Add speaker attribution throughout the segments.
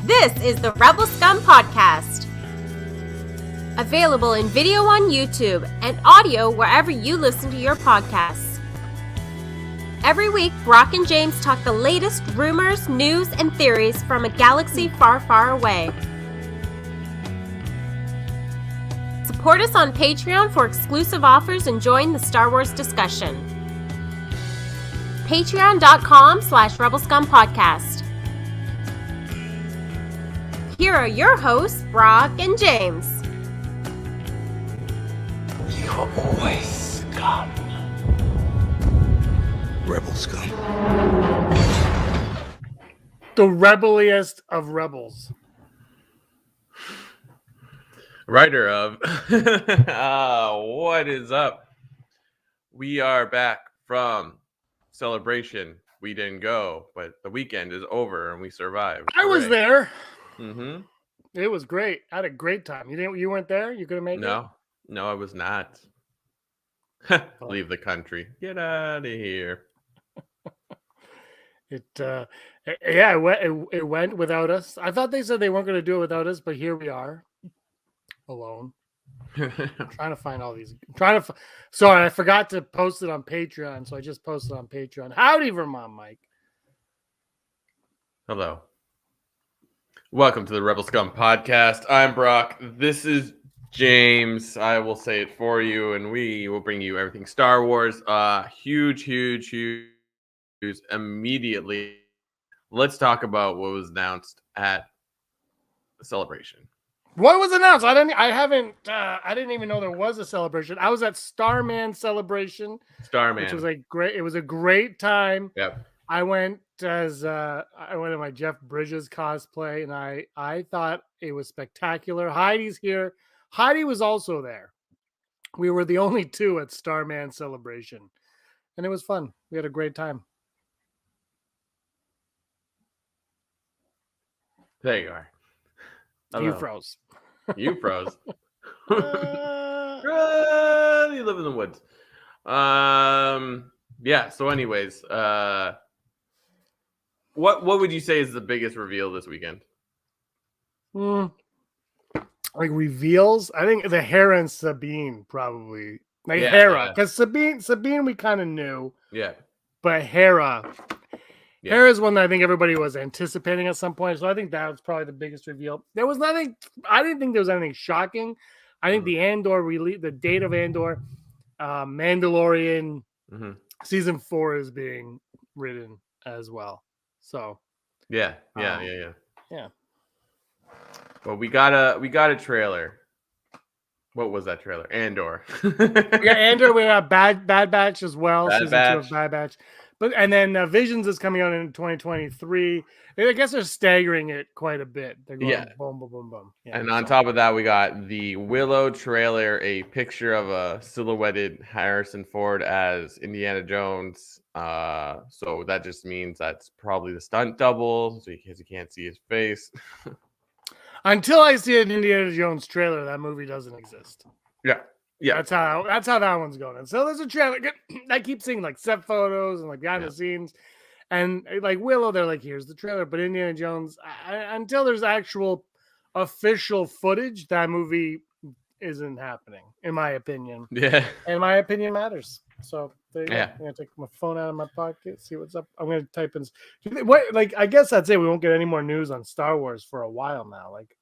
Speaker 1: This is the Rebel Scum Podcast. Available in video on YouTube and audio wherever you listen to your podcasts. Every week, Brock and James talk the latest rumors, news, and theories from a galaxy far, far away. Support us on Patreon for exclusive offers and join the Star Wars discussion. Patreon.com/RebelScumPodcast. Here are your hosts, Brock and James.
Speaker 2: You're always scum. Rebel scum.
Speaker 3: The rebelliest of rebels.
Speaker 4: Writer of what is up? We are back from Celebration. We didn't go, but the weekend is over and we survived.
Speaker 3: I was there.
Speaker 4: Mm-hmm.
Speaker 3: It was great. I had a great time. You weren't there? You couldn't make it?
Speaker 4: No, I was not. Leave the country. Get out of here.
Speaker 3: It went without us. I thought they said they weren't going to do it without us, but here we are, alone. Trying to find all these. Sorry, I forgot to post it on Patreon, so I just posted on Patreon. Howdy, Vermont Mike.
Speaker 4: Hello. Welcome to the Rebel Scum Podcast. I'm Brock. This is James. I will say it for you, and we will bring you everything Star Wars. Huge immediately. Let's talk about what was announced at the Celebration.
Speaker 3: What was announced? I didn't even know there was a celebration. I was at Starman Celebration. Which was it was a great time.
Speaker 4: Yep.
Speaker 3: I went in my Jeff Bridges cosplay, and I thought it was spectacular. Heidi's here. Heidi was also there. We were the only two at Starman Celebration, and it was fun. We had a great time.
Speaker 4: There you are.
Speaker 3: You froze.
Speaker 4: You froze. You live in the woods. Yeah. So, anyways, what would you say is the biggest reveal this weekend?
Speaker 3: Like reveals, I think the Hera and Sabine probably. Hera, because Sabine we kind of knew.
Speaker 4: Yeah.
Speaker 3: But Hera is one that I think everybody was anticipating at some point. So I think that was probably the biggest reveal. There was nothing. I didn't think there was anything shocking. I think the Andor release, the date of Andor, Mandalorian season 4 is being written as well. So
Speaker 4: yeah. Well, we got a trailer. What was that trailer? Andor.
Speaker 3: Andor. We got Bad Batch as well.
Speaker 4: Bad
Speaker 3: season
Speaker 4: Batch.
Speaker 3: 2 of Bad Batch. And then Visions is coming out in 2023. I guess they're staggering it quite a bit. They're going boom, boom, boom, boom. Yeah,
Speaker 4: and on top of that, we got the Willow trailer, a picture of a silhouetted Harrison Ford as Indiana Jones. So that just means that's probably the stunt double, because you can't see his face.
Speaker 3: Until I see an Indiana Jones trailer, that movie doesn't exist.
Speaker 4: Yeah.
Speaker 3: That's how that one's going. And so there's a trailer. I keep seeing like set photos and like behind the scenes, and like Willow, they're like, here's the trailer. But Indiana Jones, until there's actual official footage, that movie isn't happening, in my opinion.
Speaker 4: Yeah.
Speaker 3: And my opinion matters. So there you go.
Speaker 4: Yeah.
Speaker 3: I'm gonna take my phone out of my pocket, see what's up. I'm gonna type in what. I guess that's it. We won't get any more news on Star Wars for a while now. Like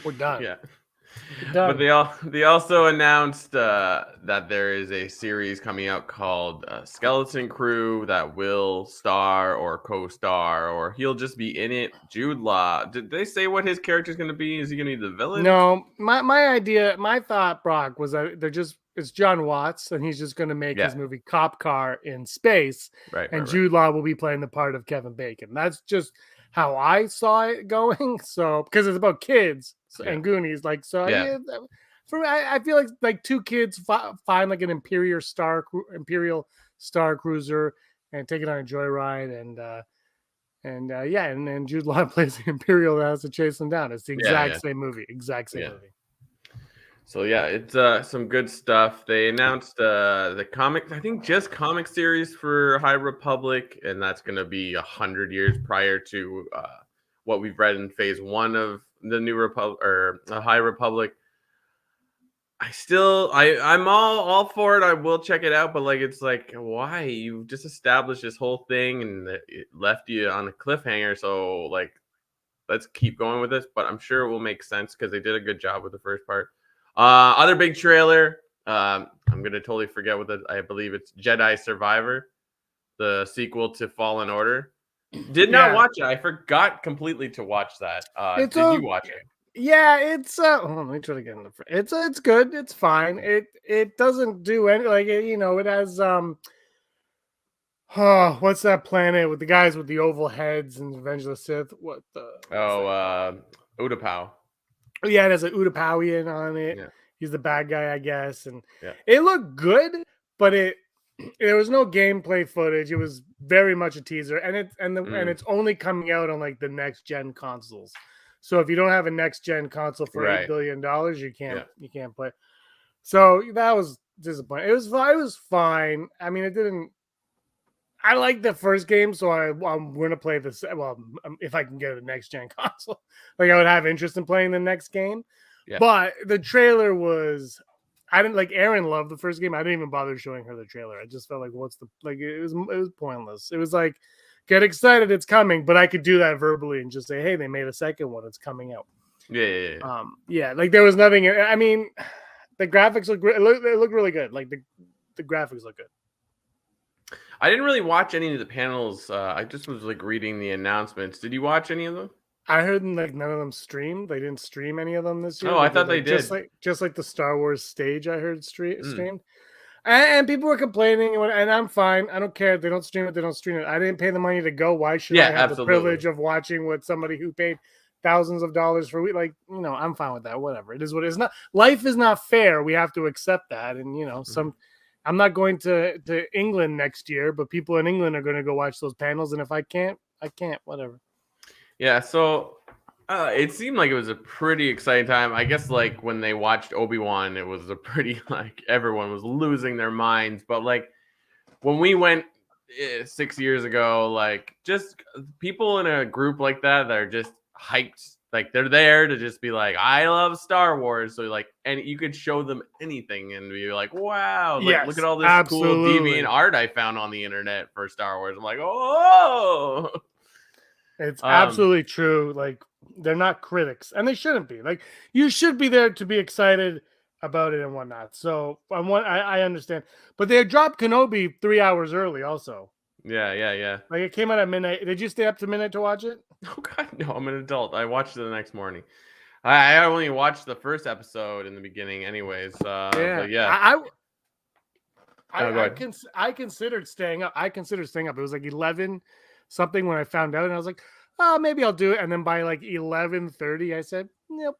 Speaker 3: we're done.
Speaker 4: Yeah. But they also announced that there is a series coming out called Skeleton Crew that will star or co-star, or he'll just be in it. Jude Law. Did they say what his character is going to be? Is he going to be the villain?
Speaker 3: No, my thought, Brock, was that it's John Watts, and he's just going to make his movie Cop Car in space, and Jude Law will be playing the part of Kevin Bacon. That's just how I saw it going. So because it's about kids and Goonies, for me, I feel like two kids find like an Imperial Star Cruiser and take it on a joyride, and then Jude Law plays the Imperial that has to chase them down. It's the exact same movie. Movie.
Speaker 4: So yeah, it's some good stuff. They announced the comic, I think just comic series for High Republic, and that's going to be 100 years prior to what we've read in Phase 1 of the New Republic or the High Republic. I'm all for it. I will check it out, but like it's like, why? You just established this whole thing and it left you on a cliffhanger. So like, let's keep going with this. But I'm sure it will make sense because they did a good job with the first part. Other big trailer. I'm gonna totally forget what I believe it's Jedi Survivor, the sequel to Fallen Order. Did not watch it. I forgot completely to watch that. Did you watch it?
Speaker 3: Yeah, it's let me try to get in the it's good, it's fine. It doesn't do any like it has what's that planet with the guys with the oval heads and Revenge of the Sith?
Speaker 4: Utapau.
Speaker 3: Oh yeah, it has an Utapowian on it.
Speaker 4: Yeah.
Speaker 3: He's the bad guy, I guess, and it looked good, but there was no gameplay footage. It was very much a teaser, and it's only coming out on like the next gen consoles. So if you don't have a next gen console for $8 billion, you can't play. So that was disappointing. It was fine. I mean, it didn't. I like the first game, so I'm going to play this. Well, if I can get a next gen console, like I would have interest in playing the next game. Yeah. But the trailer was. I didn't like. Aaron loved the first game. I didn't even bother showing her the trailer. I just felt like, it was pointless. It was like, get excited, it's coming. But I could do that verbally and just say, hey, they made a second one. It's coming out.
Speaker 4: Yeah.
Speaker 3: Like there was nothing. I mean, the graphics look great. It looked really good. Like the graphics look good.
Speaker 4: I didn't really watch any of the panels. I just was like reading the announcements. Did you watch any of them?
Speaker 3: I heard like none of them streamed. They didn't stream any of them this year.
Speaker 4: Oh, I thought they did.
Speaker 3: Just like the Star Wars stage, I heard streamed. And people were complaining, and I'm fine. I don't care. They don't stream it. They don't stream it. I didn't pay the money to go. Why should I have the privilege of watching with somebody who paid thousands of dollars for like, I'm fine with that. Whatever. It is what it is. Not life is not fair. We have to accept that. And I'm not going to England next year, but people in England are going to go watch those panels. And if I can't, I can't. Whatever.
Speaker 4: Yeah, so it seemed like it was a pretty exciting time. I guess like when they watched Obi-Wan, it was a pretty like everyone was losing their minds. But like when we went 6 years ago, like just people in a group like that are just hyped. Like they're there to just be like, I love Star Wars. So like, and you could show them anything and be like, wow, like, look at all this cool deviant art I found on the internet for Star Wars. I'm like, oh.
Speaker 3: It's absolutely true. Like they're not critics, and they shouldn't be. Like you should be there to be excited about it and whatnot. So I understand, but they dropped Kenobi 3 hours early. Also,
Speaker 4: yeah.
Speaker 3: Like it came out at midnight. Did you stay up to midnight to watch it?
Speaker 4: Oh God, no! I'm an adult. I watched it the next morning. I only watched the first episode in the beginning, anyways. But yeah.
Speaker 3: I considered staying up. It was like 11 something when I found out, and I was like, oh, maybe I'll do it. And then by like 11:30, I said, nope,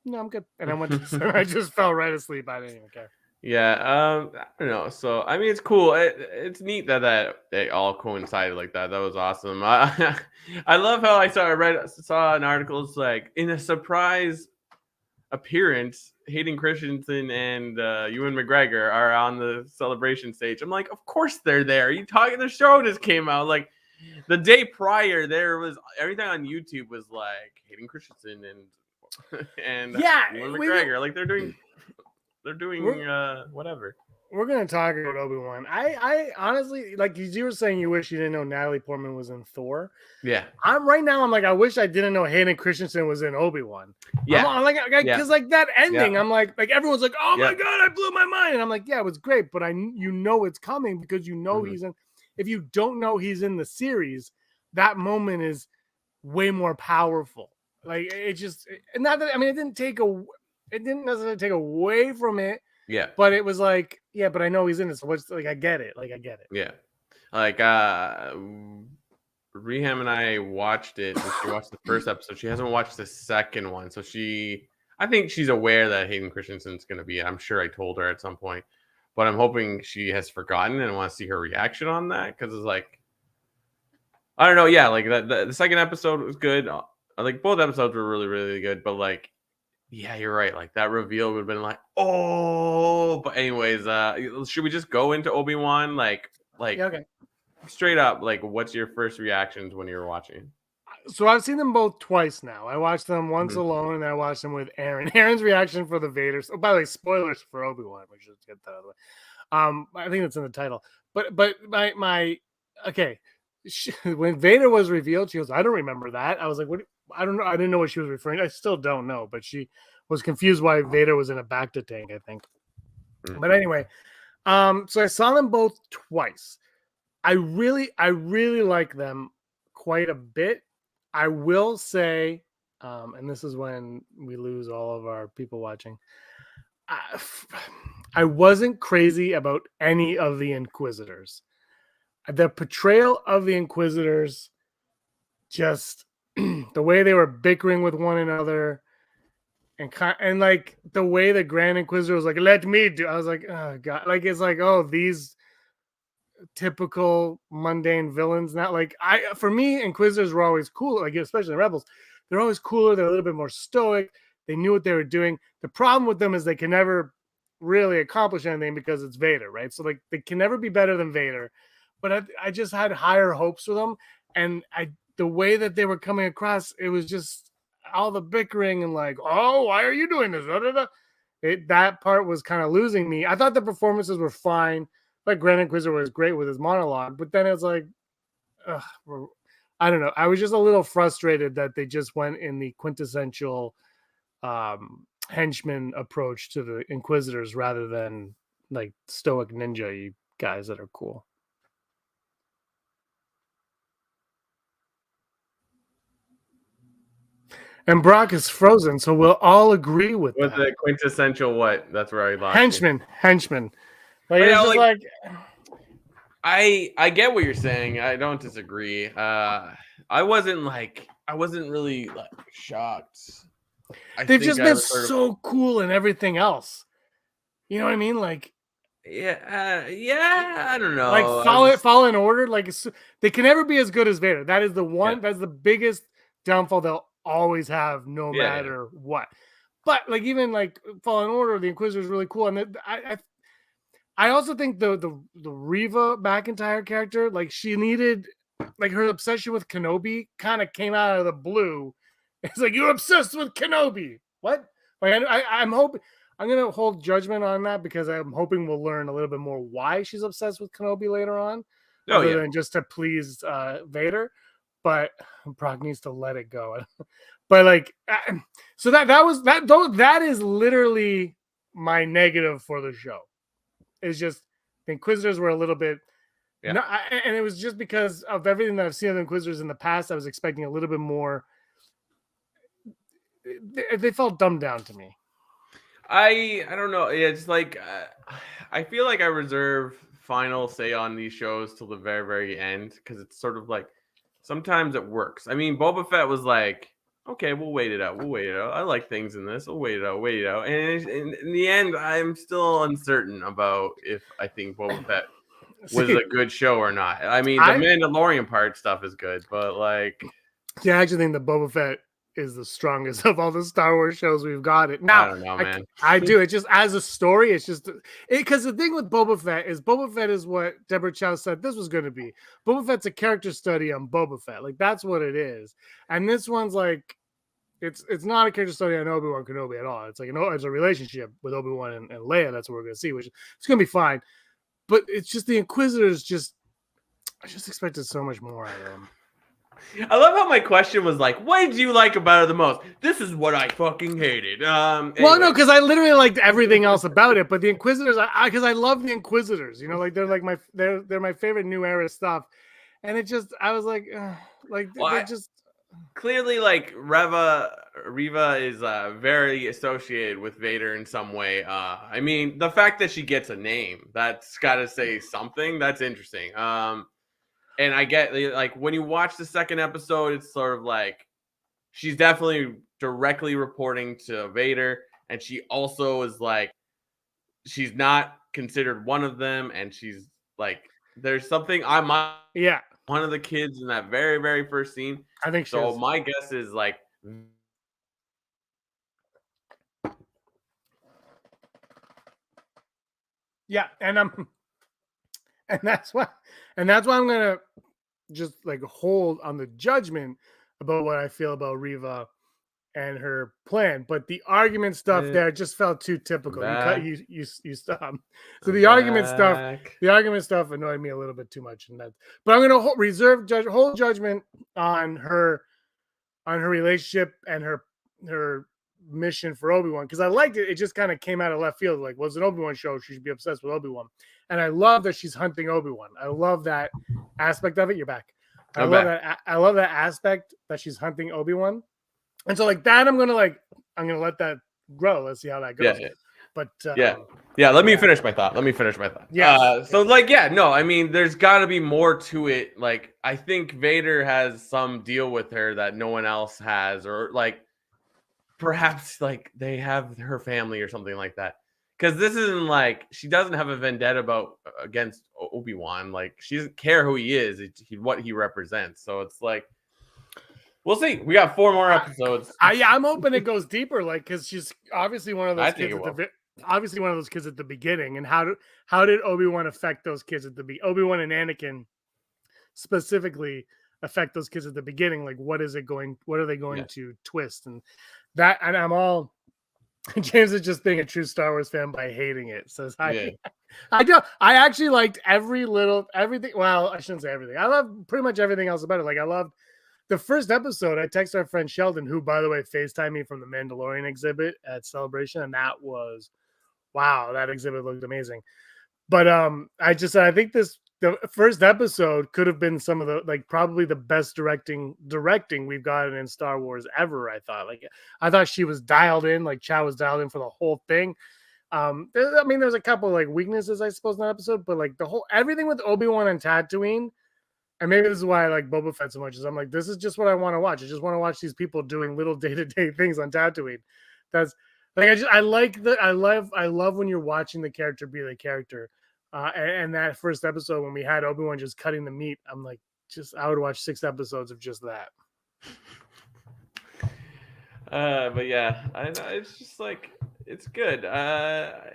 Speaker 3: no, I'm good. And I went to sleep. I just fell right asleep. I didn't even care.
Speaker 4: Yeah, I don't know. So I mean, it's cool. It's neat that they all coincided like that. That was awesome. I love how I saw an article. It's like in a surprise appearance, Hayden Christensen and Ewan McGregor are on the celebration stage. I'm like, of course they're there. You talking? The show just came out like. The day prior, there was everything on YouTube was like Hayden Christensen and Ewan McGregor. Like they're doing whatever.
Speaker 3: We're gonna talk about Obi-Wan. I honestly, like you were saying, you wish you didn't know Natalie Portman was in Thor.
Speaker 4: Yeah.
Speaker 3: I'm like, I wish I didn't know Hayden Christensen was in Obi-Wan.
Speaker 4: Yeah.
Speaker 3: I'm like, because like that ending, I'm like everyone's like, oh my God, I blew my mind. And I'm like, yeah, it was great, but it's coming because he's in. If you don't know he's in the series, that moment is way more powerful. Like it just, not that, I mean, it didn't necessarily take away from it.
Speaker 4: Yeah.
Speaker 3: But it was like, yeah, but I know he's in it. So what's like, I get it.
Speaker 4: Yeah. Like, Reham and I watched it. And she watched the first episode. She hasn't watched the second one. So I think she's aware that Hayden Christensen's going to be, I'm sure I told her at some point. But I'm hoping she has forgotten and want to see her reaction on that because it's like, I don't know. Yeah, like the second episode was good. Like both episodes were really, really good. But like, yeah, you're right. Like that reveal would have been like, oh. But anyways, should we just go into Obi-Wan? Like,
Speaker 3: okay.
Speaker 4: Straight up, like, what's your first reactions when you were watching?
Speaker 3: So I've seen them both twice now. I watched them once alone, and then I watched them with Aaron. Aaron's reaction for the Vader. Oh, by the way, spoilers for Obi-Wan. We should get that out of the way. I think that's in the title. But my okay. When Vader was revealed, she goes, "I don't remember that." I was like, "What?" I don't know. I didn't know what she was referring to. I still don't know, but she was confused why Vader was in a Bacta tank, I think. But anyway, so I saw them both twice. I really like them quite a bit. I will say, and this is when we lose all of our people watching. I wasn't crazy about any of the Inquisitors. The portrayal of the Inquisitors, just the way they were bickering with one another, and like the way the Grand Inquisitor was like, "Let me do." I was like, "Oh God!" Like it's like, "Oh, these typical mundane villains." Not like for me, Inquisitors were always cool. Like especially Rebels, they're always cooler. They're a little bit more stoic. They knew what they were doing. The problem with them is they can never really accomplish anything because it's Vader, right? So like they can never be better than Vader. But I just had higher hopes for them, and the way that they were coming across, it was just all the bickering and like, "Oh, why are you doing this?" That part was kind of losing me. I thought the performances were fine. Like Grand Inquisitor was great with his monologue, but then it's like, I don't know. I was just a little frustrated that they just went in the quintessential henchman approach to the Inquisitors rather than like stoic ninja guys that are cool. And Brock is frozen, so we'll all agree with that.
Speaker 4: The quintessential what? That's where I lost
Speaker 3: henchman. Like it's just like
Speaker 4: I get what you're saying. I don't disagree. I wasn't really like shocked.
Speaker 3: They've just been so cool in everything else. You know what I mean? Like,
Speaker 4: yeah, I don't know.
Speaker 3: Like Fallen Order, like they can never be as good as Vader. That is the one. Yeah. That's the biggest downfall they'll always have, no matter what. But like even like Fallen Order, the Inquisitor is really cool, and I also think the Reva McEntire character, like she needed, like her obsession with Kenobi kind of came out of the blue. It's like, you're obsessed with Kenobi. What? Like I'm hoping I'm gonna hold judgment on that because I'm hoping we'll learn a little bit more why she's obsessed with Kenobi later on, other than just to please Vader. But Brock needs to let it go. But like, so that is literally my negative for the show. It's just the Inquisitors were a little bit, and it was just because of everything that I've seen of the Inquisitors in the past. I was expecting a little bit more. They felt dumbed down to me.
Speaker 4: I don't know. It's like I feel like I reserve final say on these shows till the very, very end because it's sort of like sometimes it works. I mean, Boba Fett was like, okay, we'll wait it out. I like things in this. We'll wait it out. And in the end, I'm still uncertain about if I think Boba Fett was a good show or not. I mean, the Mandalorian part stuff is good, but like...
Speaker 3: I actually think the Boba Fett is the strongest of all the Star Wars shows we've got it. Now,
Speaker 4: I don't know, man.
Speaker 3: I do. It's just as a story, it's just because the thing with Boba Fett is what Deborah Chow said this was going to be. Boba Fett's a character study on Boba Fett. Like that's what it is. And this one's like, it's not a character study on Obi-Wan Kenobi at all. It's like it's a relationship with Obi-Wan and Leia. That's what we're going to see, which it's going to be fine. But it's just the Inquisitors. I just expected so much more out of them.
Speaker 4: I love how my question was like, what did you like about it the most? This is what I fucking hated. Anyway.
Speaker 3: Well, no, because I literally liked everything else about it, but the Inquisitors, because I love the Inquisitors, like they're like they're my favorite new era stuff, and it just I was like,
Speaker 4: clearly like Reva is very associated with Vader in some way. I mean, the fact that she gets a name, that's got to say something. That's interesting. And I get like when you watch the second episode, it's sort of like she's definitely directly reporting to Vader. And she also is like, she's not considered one of them. And she's like, there's something one of the kids in that very, very first scene.
Speaker 3: I think
Speaker 4: so. My guess is like,
Speaker 3: and that's why I'm gonna just like hold on the judgment about what I feel about Reva and her plan, but the argument stuff there just felt too typical. You stop. So the argument stuff annoyed me a little bit too much in that. But I'm going to hold judgment on her relationship and her mission for Obi-Wan, because I liked it. It just kind of came out of left field. Like, well, it's an Obi-Wan show, she should be obsessed with Obi-Wan, and I love that she's hunting Obi-Wan. I love that aspect of it. You're back. I love that aspect that she's hunting Obi-Wan. And so like that, I'm gonna let that grow. Let's see how that goes.
Speaker 4: Yeah.
Speaker 3: But
Speaker 4: Let me finish my thought.
Speaker 3: Yeah.
Speaker 4: I mean, there's got to be more to it. Like, I think Vader has some deal with her that no one else has, or like perhaps like they have her family or something like that. Because this isn't like she doesn't have a vendetta against Obi-Wan. Like, she doesn't care who he is, what he represents. So it's like, we'll see. We got 4 more episodes.
Speaker 3: I'm hoping it goes deeper, like, because she's obviously one of those kids at the beginning. And how did Obi-Wan affect those kids at the beginning? Obi-Wan and Anakin specifically affect those kids at the beginning. Like, what are they going to twist? And I'm all James is just being a true Star Wars fan by hating it. Says I actually liked everything. Well, I shouldn't say everything. I love pretty much everything else about it. Like, I loved the first episode. I texted our friend Sheldon, who, by the way, FaceTimed me from the Mandalorian exhibit at Celebration, and that was, wow, that exhibit looked amazing. But I think the first episode could have been some of the, like, probably the best directing we've gotten in Star Wars ever. I thought she was dialed in, like Chow was dialed in for the whole thing. There's a couple like weaknesses, I suppose, in that episode, but like everything with Obi-Wan and Tatooine. And maybe this is why I like Boba Fett so much, is I'm like, this is just what I want to watch. I just want to watch these people doing little day-to-day things on Tatooine. That's like, I love when you're watching the character be the character. And that first episode when we had Obi-Wan just cutting the meat, I'm like, I would watch 6 episodes of just that.
Speaker 4: But yeah, it's just like, it's good. I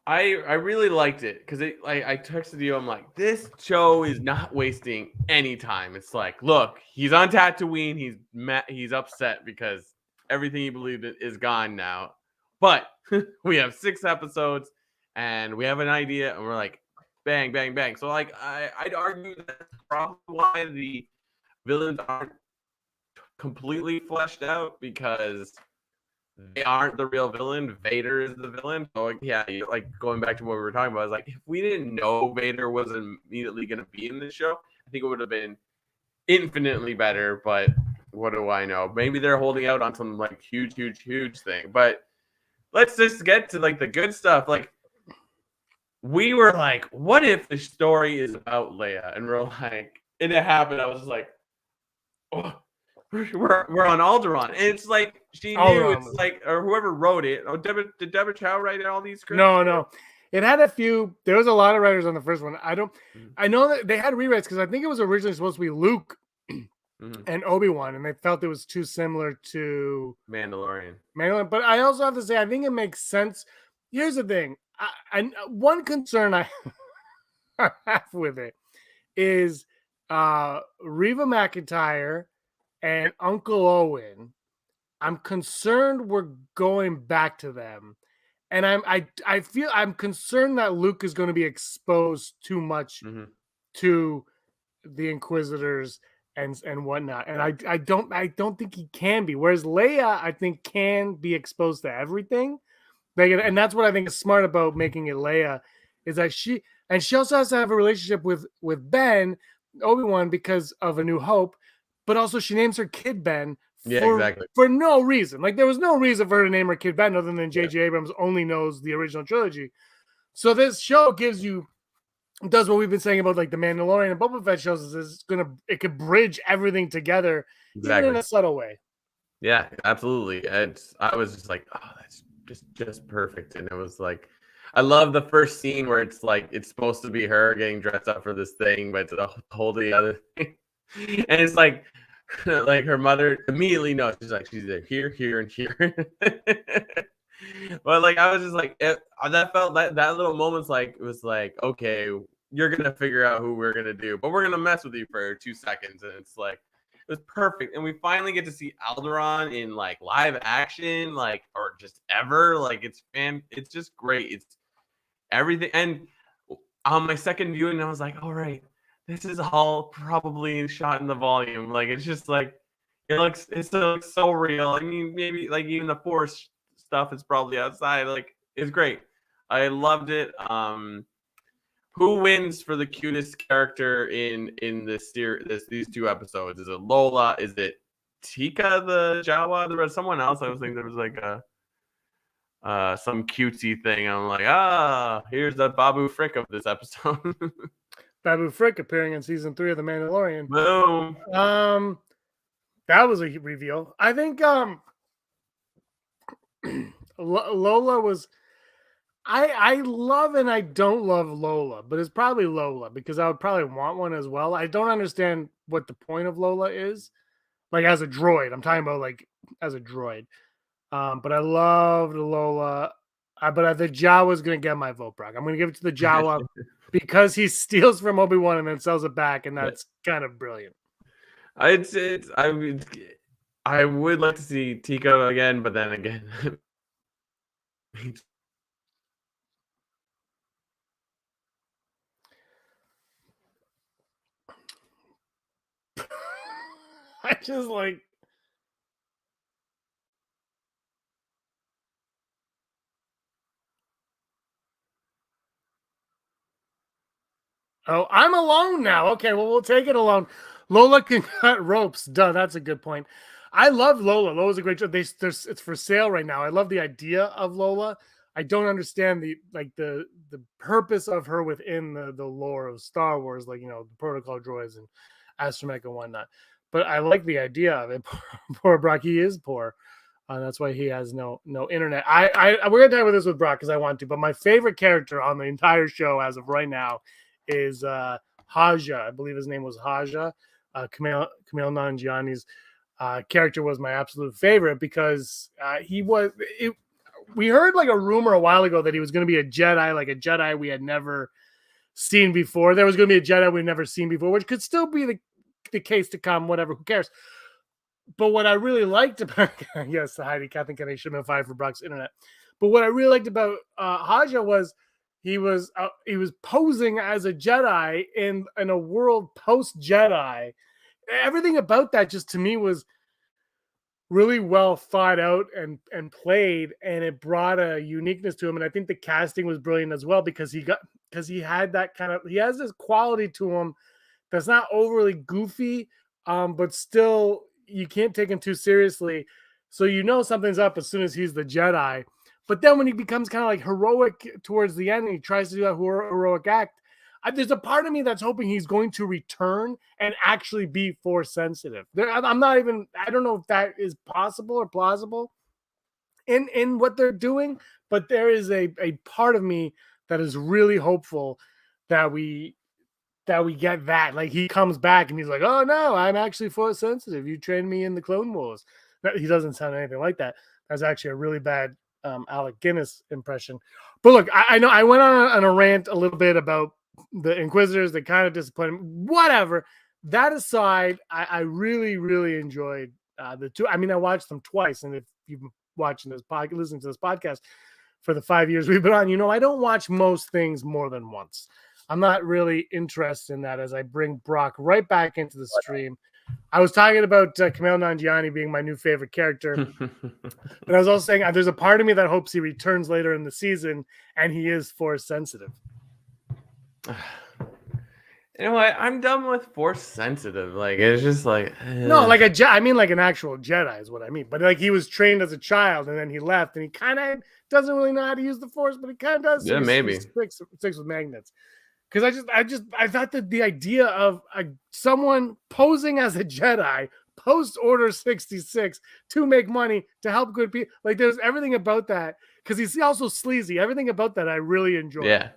Speaker 4: really liked it because I texted you. I'm like, this show is not wasting any time. It's like, look, he's on Tatooine. He's upset because everything he believed in is gone now. But we have 6 episodes and we have an idea, and we're like, bang, bang, bang. So like, I'd argue that's probably why the villains aren't completely fleshed out, because they aren't the real villain. Vader is the villain. So yeah, like going back to what we were talking about, is like, if we didn't know Vader was immediately going to be in this show, I think it would have been infinitely better. But what do I know? Maybe they're holding out on some like huge thing. But let's just get to like the good stuff. Like, we were like, what if the story is about Leia? And we're like, and it happened. I was just like, oh. We're on Alderaan, and it's like she knew. It's like, or whoever wrote it. Oh, did Deborah Chow write all these scripts?
Speaker 3: No. It had a few. There was a lot of writers on the first one. I know that they had rewrites because I think it was originally supposed to be Luke and Obi-Wan, and they felt it was too similar to
Speaker 4: Mandalorian.
Speaker 3: But I also have to say, I think it makes sense. Here's the thing. One concern I have with it is Reva McEntire and Uncle Owen. I'm concerned we're going back to them, and I'm concerned that Luke is going to be exposed too much to the Inquisitors and whatnot, and I don't think he can be. Whereas Leia, I think, can be exposed to everything. Like, and that's what I think is smart about making it Leia, is that she also has to have a relationship with Ben, Obi-Wan, because of A New Hope. But also she names her kid Ben for no reason. Like, there was no reason for her to name her kid Ben other than J.J. Abrams only knows the original trilogy. So this show does what we've been saying about like the Mandalorian and Boba Fett shows, is it could bridge everything together even in a subtle way.
Speaker 4: Yeah, absolutely. I was just like, oh, that's just perfect. And it was like, I love the first scene where it's like, it's supposed to be her getting dressed up for this thing, but it's a wholly other thing. And it's like her mother immediately knows. She's like, she's there, here, and here. But like, I was just like, that felt that little moment's like, it was like, okay, you're gonna figure out who we're gonna do, but we're gonna mess with you for 2 seconds, and it's like, It was perfect. And we finally get to see Alderaan in like live action, like, or just ever. Like, it's just great. It's everything. And on my second viewing, I was like, all right, this is all probably shot in the volume. Like, it's just like, it looks so real. I mean, maybe like even the Force stuff is probably outside. Like, it's great. I loved it. Who wins for the cutest character in this series? These 2 episodes? Is it Lola? Is it Tika the Jawa? There was someone else. I was thinking there was like some cutesy thing. I'm like, here's the Babu Frick of this episode.
Speaker 3: Babu Frick appearing in season 3 of The Mandalorian.
Speaker 4: Boom.
Speaker 3: That was a reveal. I think Lola was. I love and I don't love Lola, but it's probably Lola because I would probably want one as well. I don't understand what the point of Lola is. Like as a droid. I'm talking about like as a droid. But I loved Lola. But the Jawa's going to get my vote, Brock. I'm going to give it to the Jawa because he steals from Obi-Wan and then sells it back, and that's kind of brilliant.
Speaker 4: I would like to see Tika again, but then again,
Speaker 3: I just like. Oh, I'm alone now. Okay, well, we'll take it alone. Lola can cut ropes. Duh, that's a good point. I love Lola. Lola's a great job. It's for sale right now. I love the idea of Lola. I don't understand the purpose of her within the lore of Star Wars, like, the protocol droids and astromech and whatnot. But I like the idea of it. Poor Brock, he is poor. That's why he has no internet. We're gonna talk about this with Brock because I want to. But my favorite character on the entire show as of right now is Haja. I believe his name was Haja. Kumail Nanjiani's character was my absolute favorite because we heard like a rumor a while ago that he was going to be a Jedi, like a Jedi we had never seen before. There was going to be a Jedi we've never seen before, which could still be the case to come, whatever, who cares. But what I really liked about, yes, Heidi, Captain Kennedy should have been fired for Brock's internet. But what I really liked about Haja was he was posing as a Jedi in a world post Jedi. Everything about that just to me was really well thought out and played, and it brought a uniqueness to him. And I think the casting was brilliant as well because he had that he has this quality to him that's not overly goofy, but still you can't take him too seriously. So something's up as soon as he's the Jedi. But then when he becomes kind of like heroic towards the end and he tries to do that heroic act, there's a part of me that's hoping he's going to return and actually be Force sensitive. I don't know if that is possible or plausible in what they're doing, but there is a part of me that is really hopeful that we get that. Like he comes back and he's like, oh no, I'm actually Force sensitive. You trained me in the Clone Wars. He doesn't sound anything like that. That's actually a really bad Alec Guinness impression. But look, I know I went on a rant a little bit about the Inquisitors that kind of disappointed me. Whatever. That aside, I really, really enjoyed the 2. I mean, I watched them twice, and if you've been listening to this podcast for the 5 years we've been on, I don't watch most things more than once. I'm not really interested in that as I bring Brock right back into the stream. I was talking about Kumail Nanjiani being my new favorite character. But I was also saying there's a part of me that hopes he returns later in the season and he is Force sensitive.
Speaker 4: You know what? I'm done with Force sensitive. Like, it's just like...
Speaker 3: No, like I mean like an actual Jedi is what I mean. But like he was trained as a child and then he left and he kind of doesn't really know how to use the Force, but he kind of does.
Speaker 4: Yeah, maybe.
Speaker 3: He sticks with magnets. Because I thought that the idea of someone posing as a Jedi post Order 66 to make money to help good people, like there's everything about that. Because he's also sleazy. Everything about that I really enjoy.
Speaker 4: Yeah.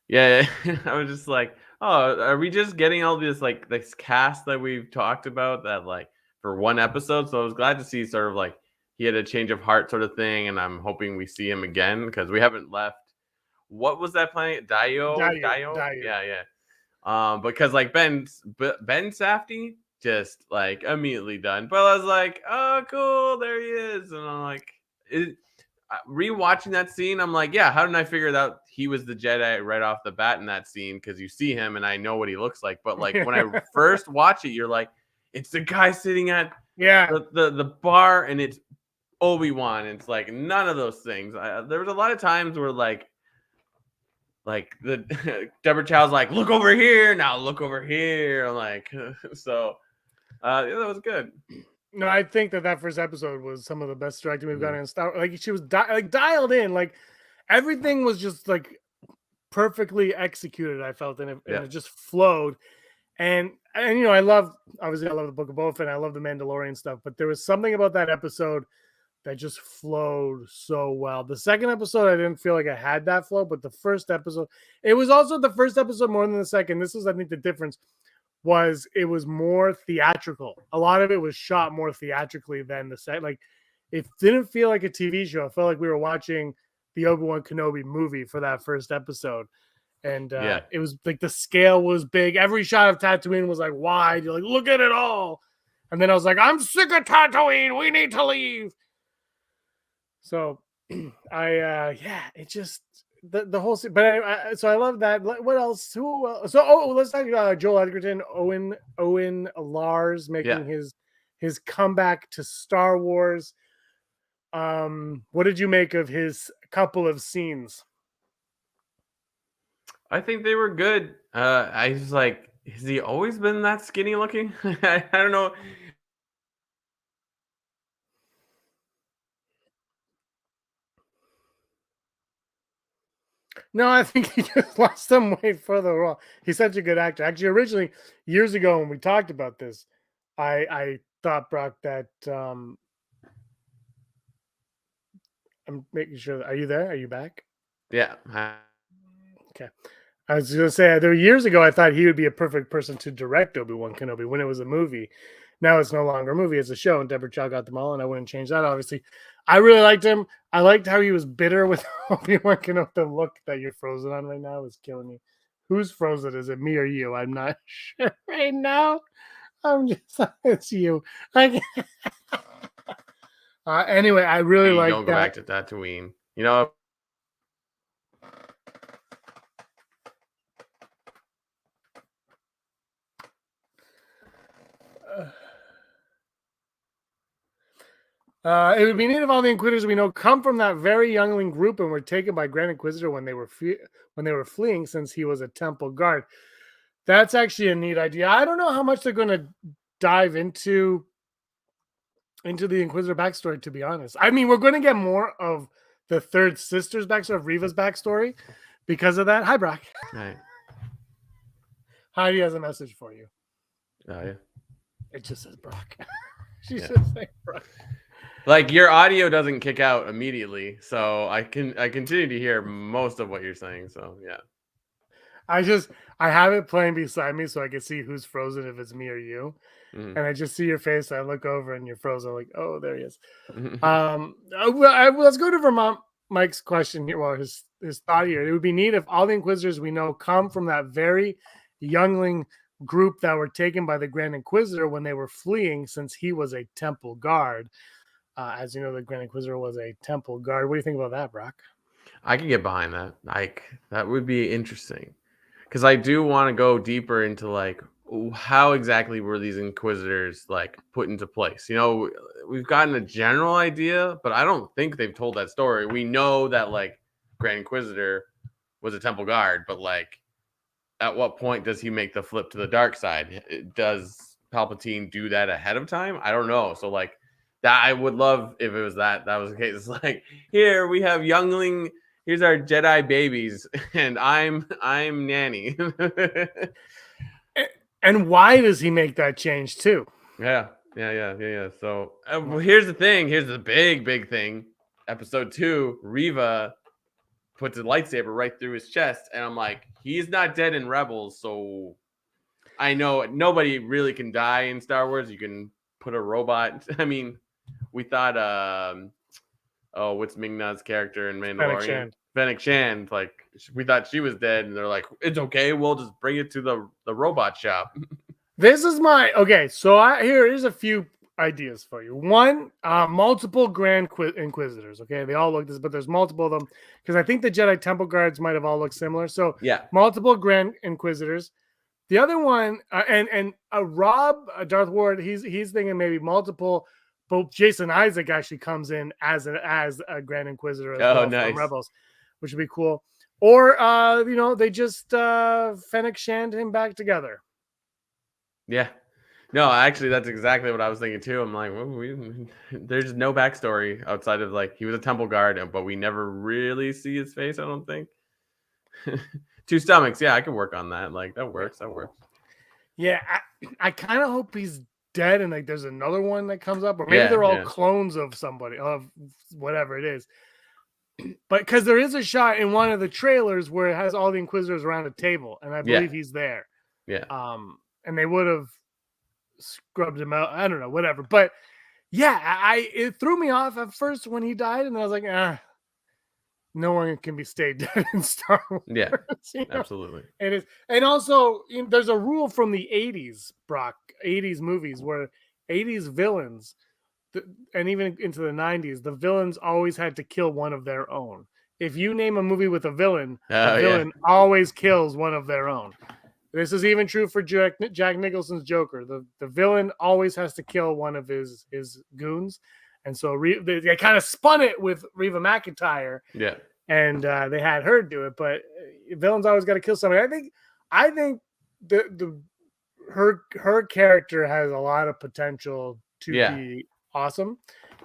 Speaker 4: I was just like, oh, are we just getting all this like this cast that we've talked about that like for one episode? So I was glad to see sort of like he had a change of heart sort of thing, and I'm hoping we see him again because we haven't left. What was that planet? Dio? Yeah. Because like Ben Safdie just like immediately done. But I was like, oh, cool, there he is. And I'm like, rewatching that scene, I'm like, yeah, how didn't I figure out he was the Jedi right off the bat in that scene? Because you see him and I know what he looks like. But like when I first watch it, you're like, it's the guy sitting at the bar and it's Obi-Wan. It's like none of those things. There was a lot of times where like the Deborah Chow's like, look over here now, look over here. I'm like, so that was good.
Speaker 3: No, I think that first episode was some of the best directing we've gotten in Star Wars. Like she was dialed in, like everything was just like perfectly executed. I felt and it just flowed. And you know, I love the Book of Boba Fett, and I love the Mandalorian stuff, but there was something about that episode that just flowed so well. The second episode, I didn't feel like I had that flow, but the first episode, it was also the first episode more than the second. This is, I think, the difference was it was more theatrical. A lot of it was shot more theatrically than the second. Like, it didn't feel like a TV show. It felt like we were watching the Obi-Wan Kenobi movie for that first episode. And it was like the scale was big. Every shot of Tatooine was like wide. You're like, look at it all. And then I was like, I'm sick of Tatooine. We need to leave. So it just the whole scene. But so I love that. What else? So let's talk about Joel Edgerton, Owen Lars making his comeback to Star Wars. What did you make of his couple of scenes?
Speaker 4: I think they were good. I was like, has he always been that skinny looking? I don't know.
Speaker 3: No, I think he just lost some weight for the role. He's such a good actor. Actually, originally, years ago when we talked about this, I thought, Brock, that I'm making sure. Are you there? Are you back?
Speaker 4: Yeah.
Speaker 3: Okay. I was going to say, there were years ago, I thought he would be a perfect person to direct Obi-Wan Kenobi when it was a movie. Now it's no longer a movie, it's a show, and Deborah Chow got them all, and I wouldn't change that, obviously. I really liked him. I liked how he was bitter with Obi-Wan Kenobi. The look that you're frozen on right now is killing me. Who's frozen? Is it me or you? I'm not sure right now. I'm just, it's you. Anyway, I really like that.
Speaker 4: Don't go back to Tatooine. You know,
Speaker 3: it would be neat if all the Inquisitors we know come from that very youngling group and were taken by Grand Inquisitor when they were fleeing, since he was a temple guard. That's actually a neat idea. I don't know how much they're going to dive into the Inquisitor backstory, to be honest. I mean, we're going to get more of the third sister's backstory, of Reva's backstory, because of that. Hi, Brock.
Speaker 4: Hi.
Speaker 3: Heidi has a message for you.
Speaker 4: Oh, yeah.
Speaker 3: It just says Brock. She's just saying Brock.
Speaker 4: Like, your audio doesn't kick out immediately, so I continue to hear most of what you're saying. So yeah,
Speaker 3: I have it playing beside me so I can see who's frozen, if it's me or you. And I just see your face. I look over and you're frozen. I'm like, oh, there he is. Let's go to Vermont Mike's question here. Well, his thought here. It would be neat if all the Inquisitors we know come from that very youngling group that were taken by the Grand Inquisitor when they were fleeing, since he was a temple guard. As you know, the Grand Inquisitor was a temple guard. What do you think about that, Brock?
Speaker 4: I can get behind that. Like, that would be interesting, because I do want to go deeper into like how exactly were these Inquisitors like put into place. You know, we've gotten a general idea, but I don't think they've told that story. We know that like Grand Inquisitor was a temple guard, but like, at what point does he make the flip to the dark side? Does Palpatine do that ahead of time? I don't know. So like, that I would love if it was that was the case. It's like, here we have youngling. Here's our Jedi babies, and I'm nanny.
Speaker 3: And why does he make that change too?
Speaker 4: Yeah. So here's the thing. Here's the big thing. Episode 2, Reva puts a lightsaber right through his chest, and I'm like, he's not dead in Rebels, so I know nobody really can die in Star Wars. You can put a robot. I mean, we thought, what's Ming-Na's character in Mandalorian? Fennec Shand. Like, we thought she was dead, and they're like, it's okay, we'll just bring it to the robot shop.
Speaker 3: This is my okay. So here's a few ideas for you. One, multiple Grand Inquisitors. Okay, they all look this, but there's multiple of them because I think the Jedi Temple Guards might have all looked similar. So
Speaker 4: yeah,
Speaker 3: multiple Grand Inquisitors. The other one, and Rob Darth Ward, he's thinking maybe multiple. But Jason Isaac actually comes in as a Grand Inquisitor as well
Speaker 4: nice.
Speaker 3: from Rebels, which would be cool. Or they just Fennec Shand him back together.
Speaker 4: Yeah. No, actually, that's exactly what I was thinking too. I'm like, there's no backstory outside of like he was a temple guard, but we never really see his face. I don't think. Two stomachs, yeah, I can work on that. Like that works.
Speaker 3: Yeah, I kind of hope he's dead, and like there's another one that comes up, or maybe they're all clones of somebody, of whatever it is. But because there is a shot in one of the trailers where it has all the Inquisitors around a table, and I believe he's there.
Speaker 4: Yeah.
Speaker 3: And they would have scrubbed him out. I don't know, whatever. But yeah, it threw me off at first when he died, and I was like, no one can be stayed dead in Star Wars.
Speaker 4: Yeah, absolutely.
Speaker 3: It is, and also there's a rule from the '80s, Brock, '80s movies where '80s villains, and even into the '90s, the villains always had to kill one of their own. If you name a movie with a villain, the villain always kills one of their own. This is even true for Jack Nicholson's Joker. The villain always has to kill one of his goons. And so they kind of spun it with Reva McEntire.
Speaker 4: Yeah.
Speaker 3: And they had her do it. But villains always got to kill somebody. I think her character has a lot of potential to be awesome.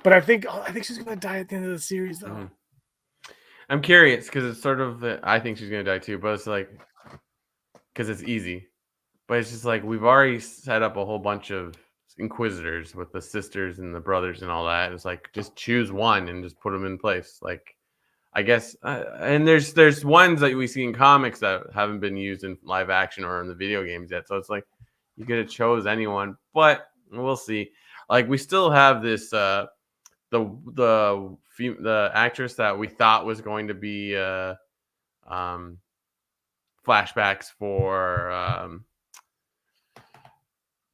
Speaker 3: But I think she's going to die at the end of the series, though. Mm-hmm.
Speaker 4: I'm curious because it's sort of I think she's going to die, too. But it's like... because it's easy, but it's just like we've already set up a whole bunch of Inquisitors with the sisters and the brothers and all that. It's like just choose one and just put them in place. Like I guess, and there's ones that we see in comics that haven't been used in live action or in the video games yet. So it's like you could have chose anyone, but we'll see. Like we still have this the actress that we thought was going to be flashbacks for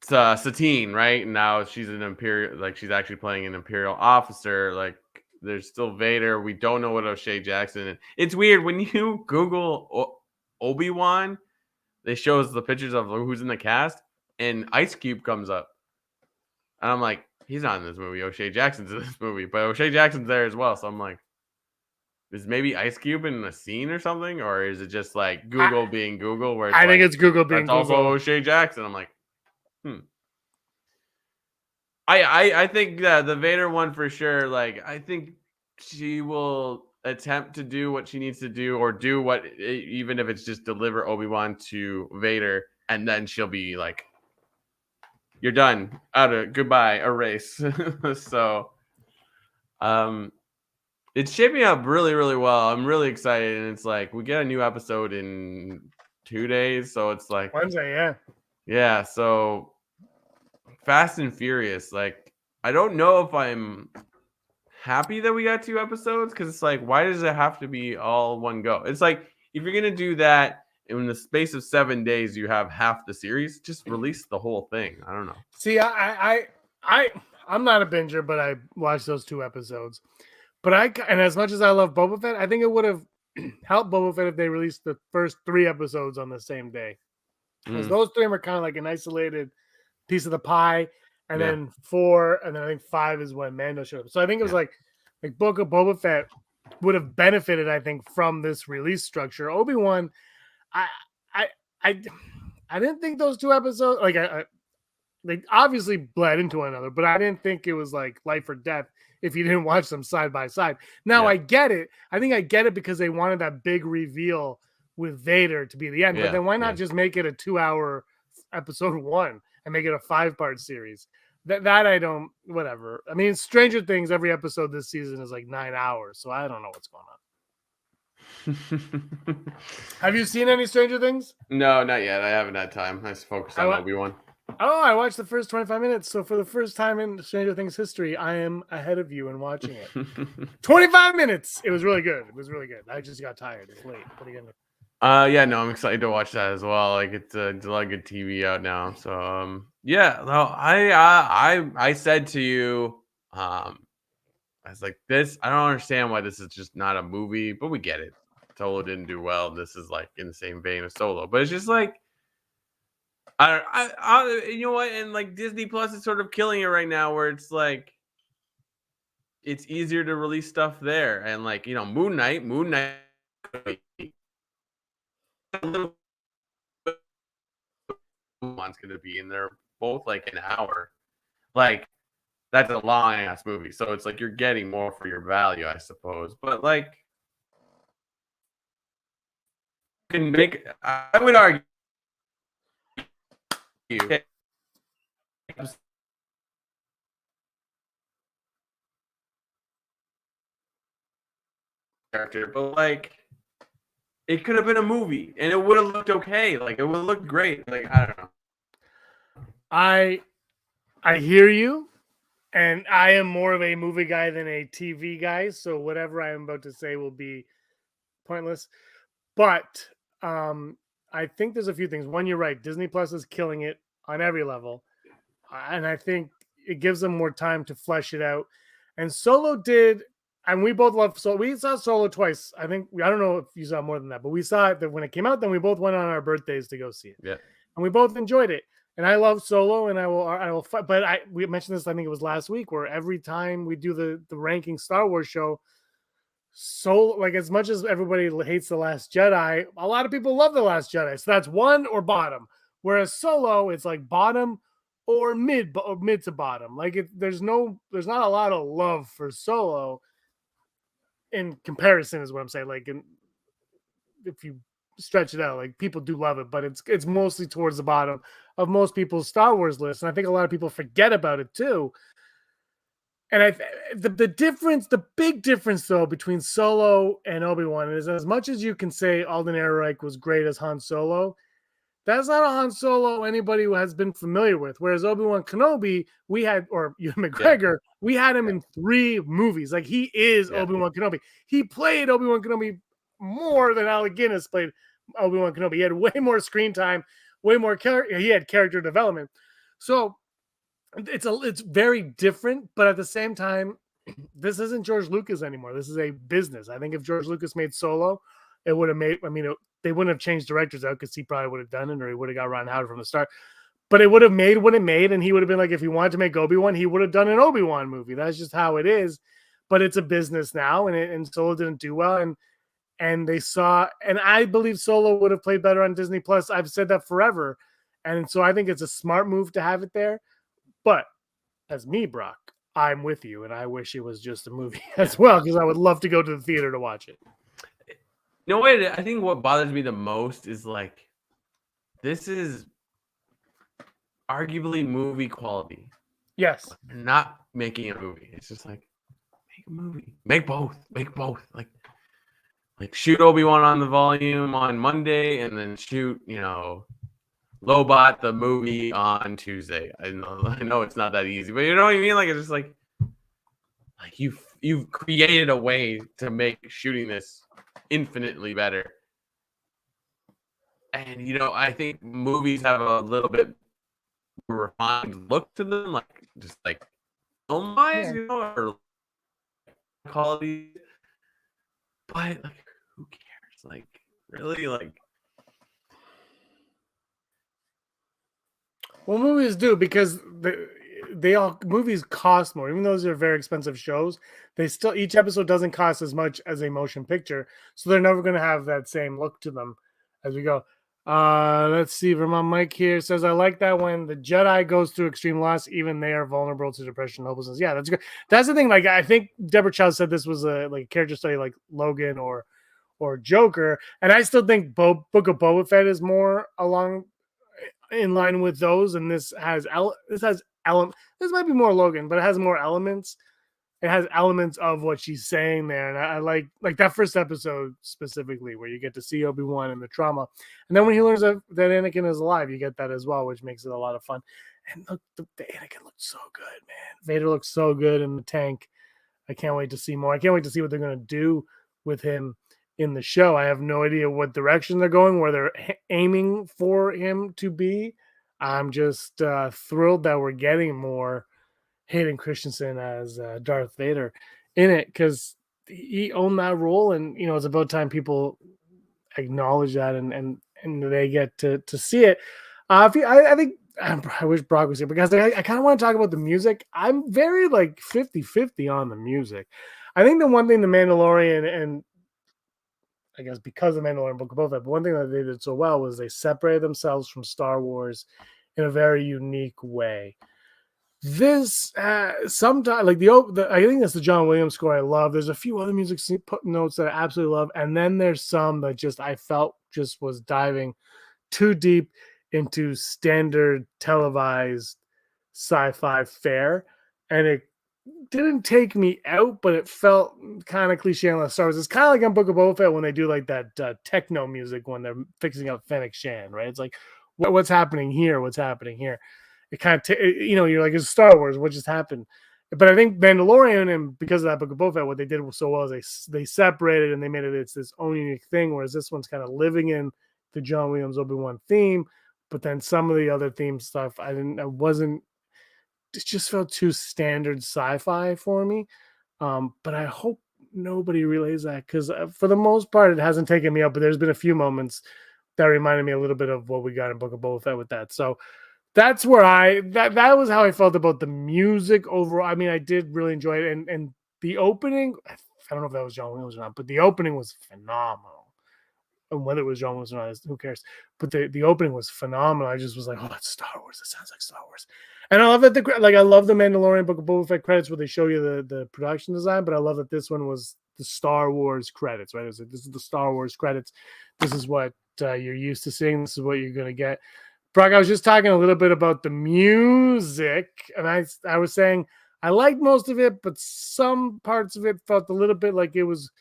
Speaker 4: Satine, right? And now she's an Imperial, like she's actually playing an Imperial officer. Like there's still Vader. We don't know what O'Shea Jackson is. It's weird when you Google Obi-Wan, they show us the pictures of who's in the cast, and Ice Cube comes up, and I'm like, he's not in this movie. O'Shea Jackson's in this movie, but O'Shea Jackson's there as well. So I'm like, is maybe Ice Cube in a scene or something, or is it just like Google being Google? Where it's
Speaker 3: I think it's Google being Google.
Speaker 4: Also O'Shea Jackson. I'm like, I think that the Vader one for sure. Like, I think she will attempt to do what she needs to do, or do what, even if it's just deliver Obi-Wan to Vader, and then she'll be like, "You're done. Goodbye. Erase." So, it's shaping up really, really well. I'm really excited, and it's like we get a new episode in 2 days, so it's like
Speaker 3: Wednesday,
Speaker 4: yeah. So Fast and Furious, like I don't know if I'm happy that we got 2 episodes because it's like, why does it have to be all one go? It's like if you're gonna do that in the space of 7 days, you have half the series. Just release the whole thing. I don't know.
Speaker 3: See, I'm not a binger, but I watched those 2 episodes. But and as much as I love Boba Fett, I think it would have helped Boba Fett if they released the first 3 episodes on the same day. Because those 3 are kind of like an isolated piece of the pie, and then 4, and then I think 5 is when Mando showed up. So I think it was like Book of Boba Fett would have benefited, I think, from this release structure. Obi-Wan, I didn't think those 2 episodes, like they obviously bled into one another, but I didn't think it was like life or death if you didn't watch them side by side. Now I get it. I think I get it because they wanted that big reveal with Vader to be the end. But then why not just make it a 2-hour episode 1 and make it a 5-part series? That I don't, whatever. I mean, Stranger Things, every episode this season is like 9 hours. So I don't know what's going on. Have you seen any Stranger Things?
Speaker 4: No, not yet. I haven't had time. I just focused on Obi-Wan.
Speaker 3: Oh, I watched the first 25 minutes. So for the first time in Stranger Things history, I am ahead of you in watching it. 25 minutes. It was really good. I just got tired. It's late. What are you gonna do?
Speaker 4: Yeah, no, I'm excited to watch that as well. Like it's a lot of good TV out now. So yeah, no, I said to you, I was like, this, I don't understand why this is just not a movie, but we get it. Solo didn't do well. This is like in the same vein of Solo, but it's just like, you know what? And like Disney Plus is sort of killing it right now, where it's like, it's easier to release stuff there. And like, Moon Knight, one's going to be in there both like an hour. Like, that's a long ass movie. So it's like you're getting more for your value, I suppose. But like, I would argue character, but like, it could have been a movie and it would have looked okay. Like, it would have looked great. Like, I don't know.
Speaker 3: I hear you, and I am more of a movie guy than a TV guy, so whatever I am about to say will be pointless. But I think there's a few things. One, you're right. Disney Plus is killing it on every level, and I think it gives them more time to flesh it out. And Solo did, and we both love Solo. We saw Solo twice. I don't know if you saw more than that, but we saw it when it came out. Then we both went on our birthdays to go see it.
Speaker 4: Yeah,
Speaker 3: and we both enjoyed it. And I love Solo, and I will fight. But we mentioned this, I think it was last week, where every time we do the ranking Star Wars show, Solo, like as much as everybody hates The Last Jedi, a lot of people love The Last Jedi. So that's one or bottom. Whereas Solo, it's like bottom or mid to bottom. Like there's not a lot of love for Solo in comparison, is what I'm saying. Like if you stretch it out, like people do love it, but it's mostly towards the bottom of most people's Star Wars list, and I think a lot of people forget about it too. And the big difference though between Solo and Obi-Wan is, as much as you can say Alden Ehrenreich was great as Han Solo, that's not a Han Solo anybody who has been familiar with. Whereas Obi-Wan Kenobi, or Ewan McGregor, we had him in 3 movies. Like, he is Obi-Wan Kenobi. He played Obi-Wan Kenobi more than Alec Guinness played Obi-Wan Kenobi. He had way more screen time, way more he had character development. So it's very different, but at the same time, this isn't George Lucas anymore. This is a business. I think if George Lucas made Solo, it would have made, they wouldn't have changed directors out, because he probably would have done it, or he would have got Ron Howard from the start. But it would have made what it made, and he would have been like, if he wanted to make Obi-Wan, he would have done an Obi-Wan movie. That's just how it is. But it's a business now, and Solo didn't do well, and they saw, and I believe Solo would have played better on Disney Plus. I've said that forever, and so I think it's a smart move to have it there. But as me, Brock, I'm with you, and I wish it was just a movie as well, because I would love to go to the theater to watch it.
Speaker 4: You know what? I think what bothers me the most is, like, this is arguably movie quality.
Speaker 3: Yes.
Speaker 4: You're not making a movie. It's just like, make a movie. Make both. Like shoot Obi-Wan on the volume on Monday, and then shoot, Lobot the movie on Tuesday. I know it's not that easy, but you know what I mean? Like, it's just like you've created a way to make shooting this infinitely better. And I think movies have a little bit more refined look to them, like just like film-wise, or quality. But like, who cares? Like, really, like.
Speaker 3: Well, movies do, because movies cost more. Even though those are very expensive shows, they still, each episode doesn't cost as much as a motion picture, so they're never going to have that same look to them as we go. Let's see. Vermont Mike here says, I like that when the Jedi goes through extreme loss, even they are vulnerable to depression and hopelessness. Yeah, that's good. That's the thing. Like, I think Deborah Chow said this was a character study like Logan or Joker, and I still think Book of Boba Fett is more along in line with those, and this might be more Logan, but it has more elements. It has elements of what she's saying there, and I like that first episode specifically, where you get to see Obi-Wan and the trauma, and then when he learns that Anakin is alive, you get that as well, which makes it a lot of fun. And look, the Anakin looks so good, man. Vader looks so good in the tank. I can't wait to see more. I can't wait to see what they're going to do with him in the show. I have no idea what direction they're going, where they're aiming for him to be. I'm just thrilled that we're getting more Hayden Christensen as Darth Vader in it, because he owned that role, and it's about time people acknowledge that and they get to see it. I think I wish Brock was here, because I kind of want to talk about the music. I'm very 50-50 on the music. I think the one thing the Mandalorian, and I guess because the Mandalorian Book of Boba Fett, but one thing that they did so well was they separated themselves from Star Wars in a very unique way. This sometimes I think that's the John Williams score I love. There's a few other music notes that I absolutely love, and then there's some that just I felt just was diving too deep into standard televised sci-fi fare, and it didn't take me out, but it felt kind of cliche on Star Wars. It's kind of like on Book of Boba Fett when they do like that techno music when they're fixing up Fennec Shan, right? It's like, what's happening here? What's happening here? It kind of, you're like, it's Star Wars. What just happened? But I think Mandalorian, and because of that Book of Boba Fett, what they did so well is they separated and they made it's this own unique thing, whereas this one's kind of living in the John Williams Obi-Wan theme, but then some of the other theme stuff, it just felt too standard sci-fi for me. But I hope nobody relays that, because for the most part, it hasn't taken me out, but there's been a few moments that reminded me a little bit of what we got in Book of Boba Fett with that. So that's where that was how I felt about the music overall. I mean, I did really enjoy it. And the opening, I don't know if that was John Williams or not, but the opening was phenomenal. And whether it was John Williams or not, who cares? But the opening was phenomenal. I just was like, oh, it's Star Wars. It sounds like Star Wars. And I love that I love the Mandalorian Book of Boba Fett credits where they show you the production design, but I love that this one was the Star Wars credits, right? This is the Star Wars credits. This is what you're used to seeing. This is what you're going to get. Brock, I was just talking a little bit about the music, and I was saying I liked most of it, but some parts of it felt a little bit like it was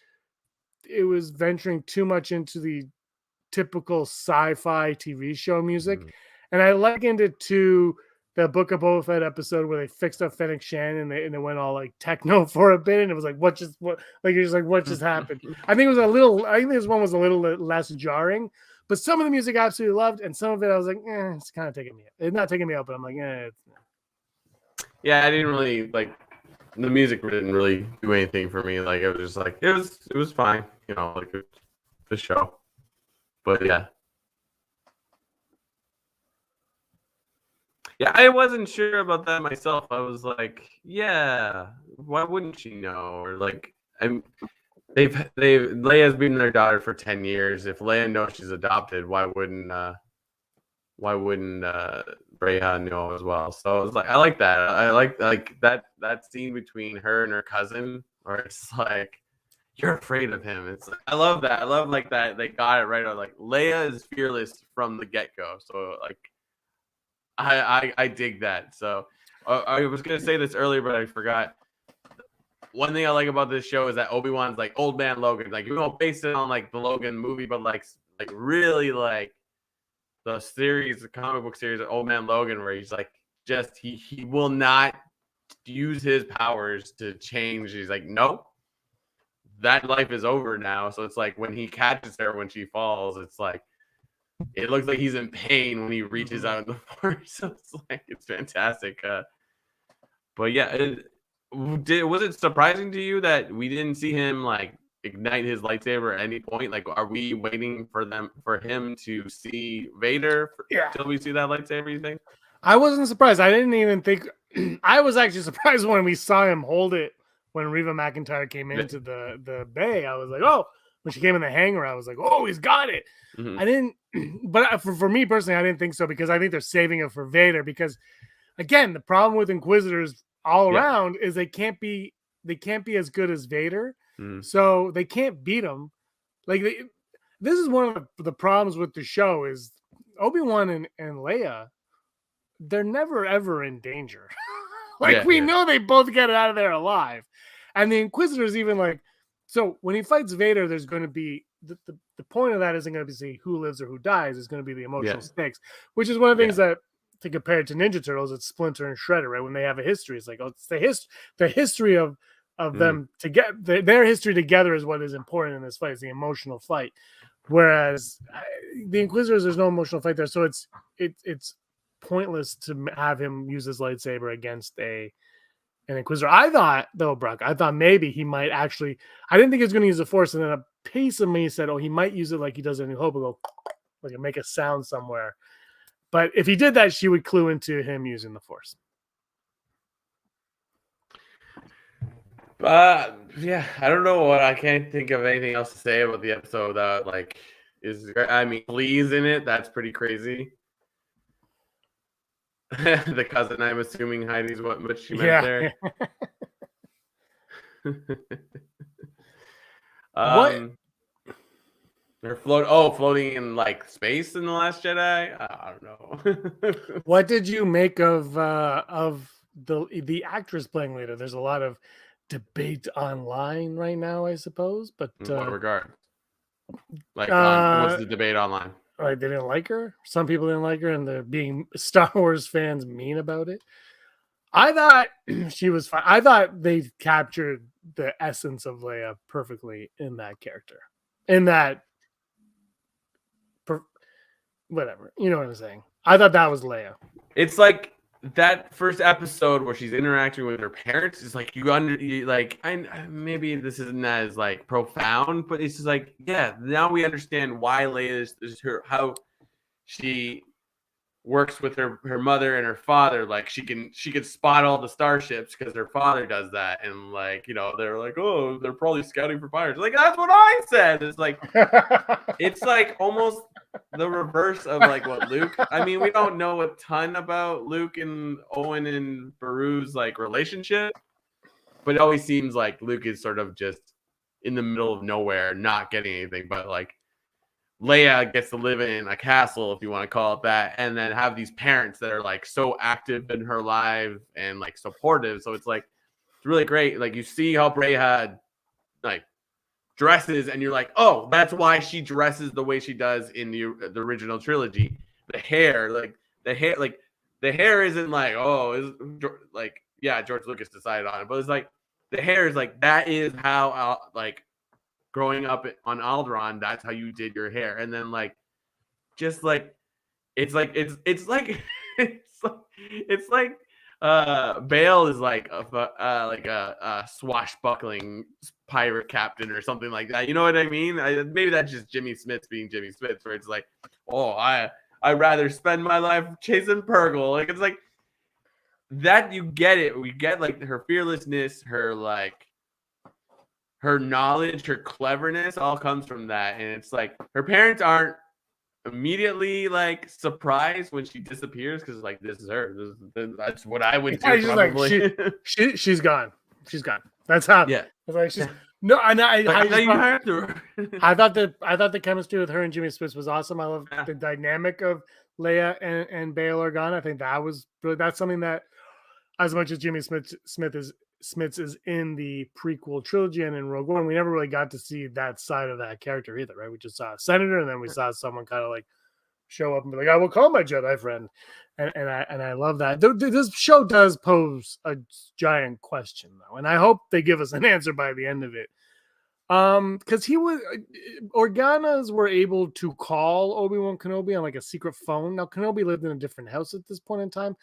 Speaker 3: venturing too much into the typical sci-fi TV show music. And I likened it to the Book of Boba Fett episode where they fixed up Fennec Shan and they went all like techno for a bit, and it was like, what just happened? I think this one was a little less jarring, but some of the music I absolutely loved, and some of it I was like, it's kind of taking me out. It's not taking me out, but I'm like,
Speaker 4: Yeah, I didn't really like the music. Didn't really do anything for me. Like, it was just like it was fine, like the show. But yeah, I wasn't sure about that myself. I was like, yeah, why wouldn't she know? Or like, Leia's been their daughter for 10 years. If Leia knows she's adopted, why wouldn't Breha know as well? So I was like, I like that. I like that scene between her and her cousin, where it's like, you're afraid of him. It's like, I love that. I love like that they got it right. Like, Leia is fearless from the get-go. So like, I dig that. So I was gonna say this earlier, but I forgot. One thing I like about this show is that Obi-Wan's like old man Logan. Like, you don't base it on like the Logan movie, but like really like the series, the comic book series of Old Man Logan, where he's like just he will not use his powers to change. He's like, nope, that life is over now. So it's like when he catches her when she falls, it's like it looks like he's in pain when he reaches out in the force. So it's fantastic. But yeah. Was it surprising to you that we didn't see him like ignite his lightsaber at any point? Like, are we waiting for him to see Vader till we see that lightsaber, you think?
Speaker 3: I wasn't surprised. I didn't even think I was actually surprised when we saw him hold it when Reva McEntire came into the bay. I was like, oh, when she came in the hangar, I was like, oh, he's got it. I didn't, but for me personally, I didn't think so, because I think they're saving it for Vader, because again, the problem with Inquisitors all around is they can't be as good as Vader, so they can't beat him. Like, this is one of the problems with the show is Obi-Wan and Leia, they're never ever in danger. We know they both get out of there alive, and the Inquisitors even like, so when he fights Vader, there's going to be the point of that isn't going to be see who lives or who dies. It's going to be the emotional stakes, which is one of the things that, to compare it to Ninja Turtles, it's Splinter and Shredder, right? When they have a history, it's like, oh, it's the history of of them to get their history together is what is important in this fight. Is the emotional fight, whereas the Inquisitors, there's no emotional fight there, so it's pointless to have him use his lightsaber against an Inquisitor. I thought, though, Brock, maybe he might actually. I didn't think he was going to use the Force, and then a piece of me said, "Oh, he might use it like he does in New Hope, and go like and make a sound somewhere." But if he did that, she would clue into him using the Force.
Speaker 4: Yeah, I don't know I can't think of anything else to say about the episode that like is. I mean, Lee's in it. That's pretty crazy. The cousin, I'm assuming Heidi's what she meant there.
Speaker 3: What?
Speaker 4: They're floating in like space in The Last Jedi. I don't know.
Speaker 3: What did you make of the actress playing Leia? There's a lot of debate online right now, I suppose. But
Speaker 4: in what regard? Like, what's the debate online?
Speaker 3: Like they didn't like her. Some people didn't like her, and they're being Star Wars fans mean about it. I thought she was fine. I thought they captured the essence of Leia perfectly in that character. In that, whatever, you know what I'm saying. I thought that was Leia.
Speaker 4: It's like that first episode where she's interacting with her parents is like maybe this isn't as like profound, but it's just like, yeah, now we understand why Leia is how she works with her mother and her father. Like she can spot all the starships because her father does that, and like, you know, they're like, oh, they're probably scouting for pirates. Like, that's what I said. It's like it's like almost the reverse of like what Luke. I mean, we don't know a ton about Luke and Owen and Beru's like relationship, but it always seems like Luke is sort of just in the middle of nowhere, not getting anything, but like Leia gets to live in a castle, if you want to call it that, and then have these parents that are like so active in her life and like supportive. So it's like, it's really great. Like you see how Bray had like dresses, and you're like, oh, that's why she dresses the way she does in the original trilogy. The hair isn't like, oh, is like, yeah, George Lucas decided on it, but it's like the hair is like, that is how like growing up on Alderaan, that's how you did your hair. And then like, just like, it's like Bale is like a swashbuckling pirate captain or something like that. You know what I mean? Maybe that's just Jimmy Smits being Jimmy Smits, where it's like, oh, I'd rather spend my life chasing Purgle. Like, it's like that. You get it. We get like her fearlessness, her like her knowledge, her cleverness, all comes from that. And it's like her parents aren't immediately like surprised when she disappears, because like, this is her. That's what I would do.
Speaker 3: She's
Speaker 4: probably.
Speaker 3: Like, she's gone. She's gone. That's how.
Speaker 4: Yeah.
Speaker 3: It's like she's no. And I thought the chemistry with her and Jimmy Smits was awesome. I love the dynamic of Leia and Bail Organa. I think that was really, that's something that, as much as Jimmy Smits is in the prequel trilogy and in Rogue One, we never really got to see that side of that character either, right? We just saw a senator, and then we saw someone kind of like show up and be like, I will call my Jedi friend. And I love that. This show does pose a giant question, though, and I hope they give us an answer by the end of it. Because Organas were able to call Obi-Wan Kenobi on like a secret phone. Now, Kenobi lived in a different house at this point in time,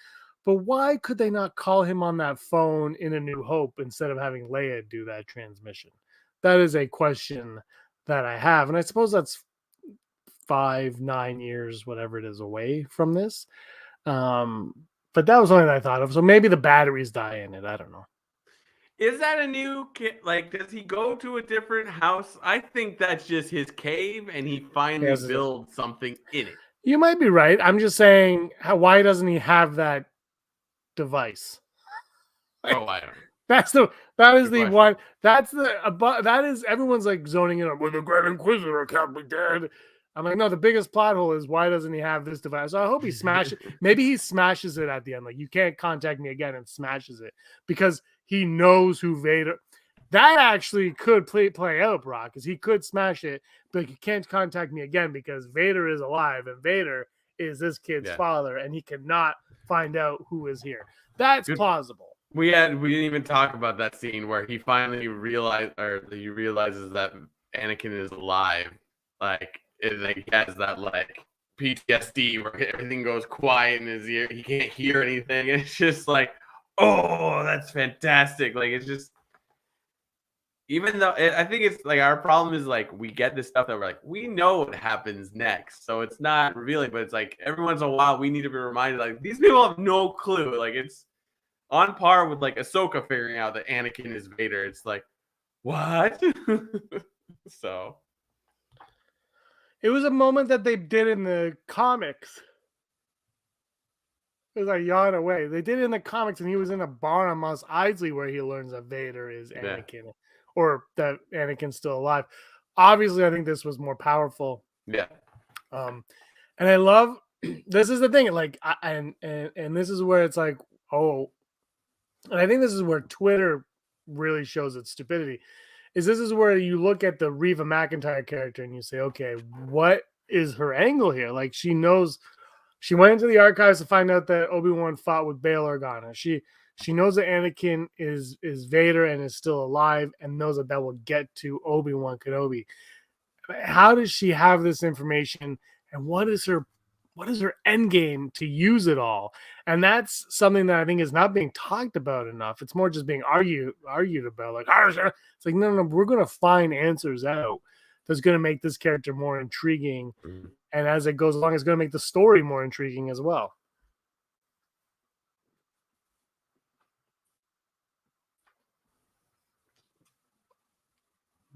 Speaker 3: but why could they not call him on that phone in A New Hope instead of having Leia do that transmission? That is a question that I have, and I suppose that's 5-9 years, whatever it is, away from this. But that was something that I thought of. So maybe the batteries die in it. I don't know.
Speaker 4: Is that a new kid? Like, does he go to a different house? I think that's just his cave, and he finally builds something in it.
Speaker 3: You might be right. I'm just saying, why doesn't he have that device?
Speaker 4: Oh, I don't know.
Speaker 3: That is everyone's like zoning in on, well, the Grand Inquisitor can't be dead. I'm like, no, the biggest plot hole is, why doesn't he have this device? So I hope he smashes maybe he smashes it at the end. Like, you can't contact me again, and smashes it because he knows who Vader. That actually could play out, Brock, because he could smash it, but he can't contact me again because Vader is alive, and Vader is this kid's father, and he cannot find out who is here. That's plausible.
Speaker 4: We didn't even talk about that scene where he finally realizes that Anakin is alive. Like he has that like PTSD where everything goes quiet in his ear. He can't hear anything. And it's just like, oh, that's fantastic. Like it's just, even though I think it's like our problem is like we get this stuff that we're like, we know what happens next. So it's not revealing, but it's like every once in a while we need to be reminded like these people have no clue. Like it's on par with like Ahsoka figuring out that Anakin is Vader. It's like, what? So
Speaker 3: it was a moment that they did in the comics. It was like yawn away. They did it in the comics, and he was in a bar on Mos Eisley where he learns that Vader is Anakin, or that Anakin's still alive. Obviously, I think this was more powerful.
Speaker 4: Yeah.
Speaker 3: And I love this is the thing, like, and this is where it's like, oh, and I think this is where Twitter really shows its stupidity. This is where you look at the Reva McEntire character and you say, okay, what is her angle here? Like, she knows. She went into the archives to find out that Obi-Wan fought with Bail Organa. She knows that Anakin is Vader and is still alive, and knows that will get to Obi-Wan Kenobi. How does she have this information, and what is her end game to use it all? And that's something that I think is not being talked about enough. It's more just being argued about. Like, it's like, no, we're going to find answers out that's going to make this character more intriguing. Mm-hmm. And as it goes along, it's going to make the story more intriguing as well.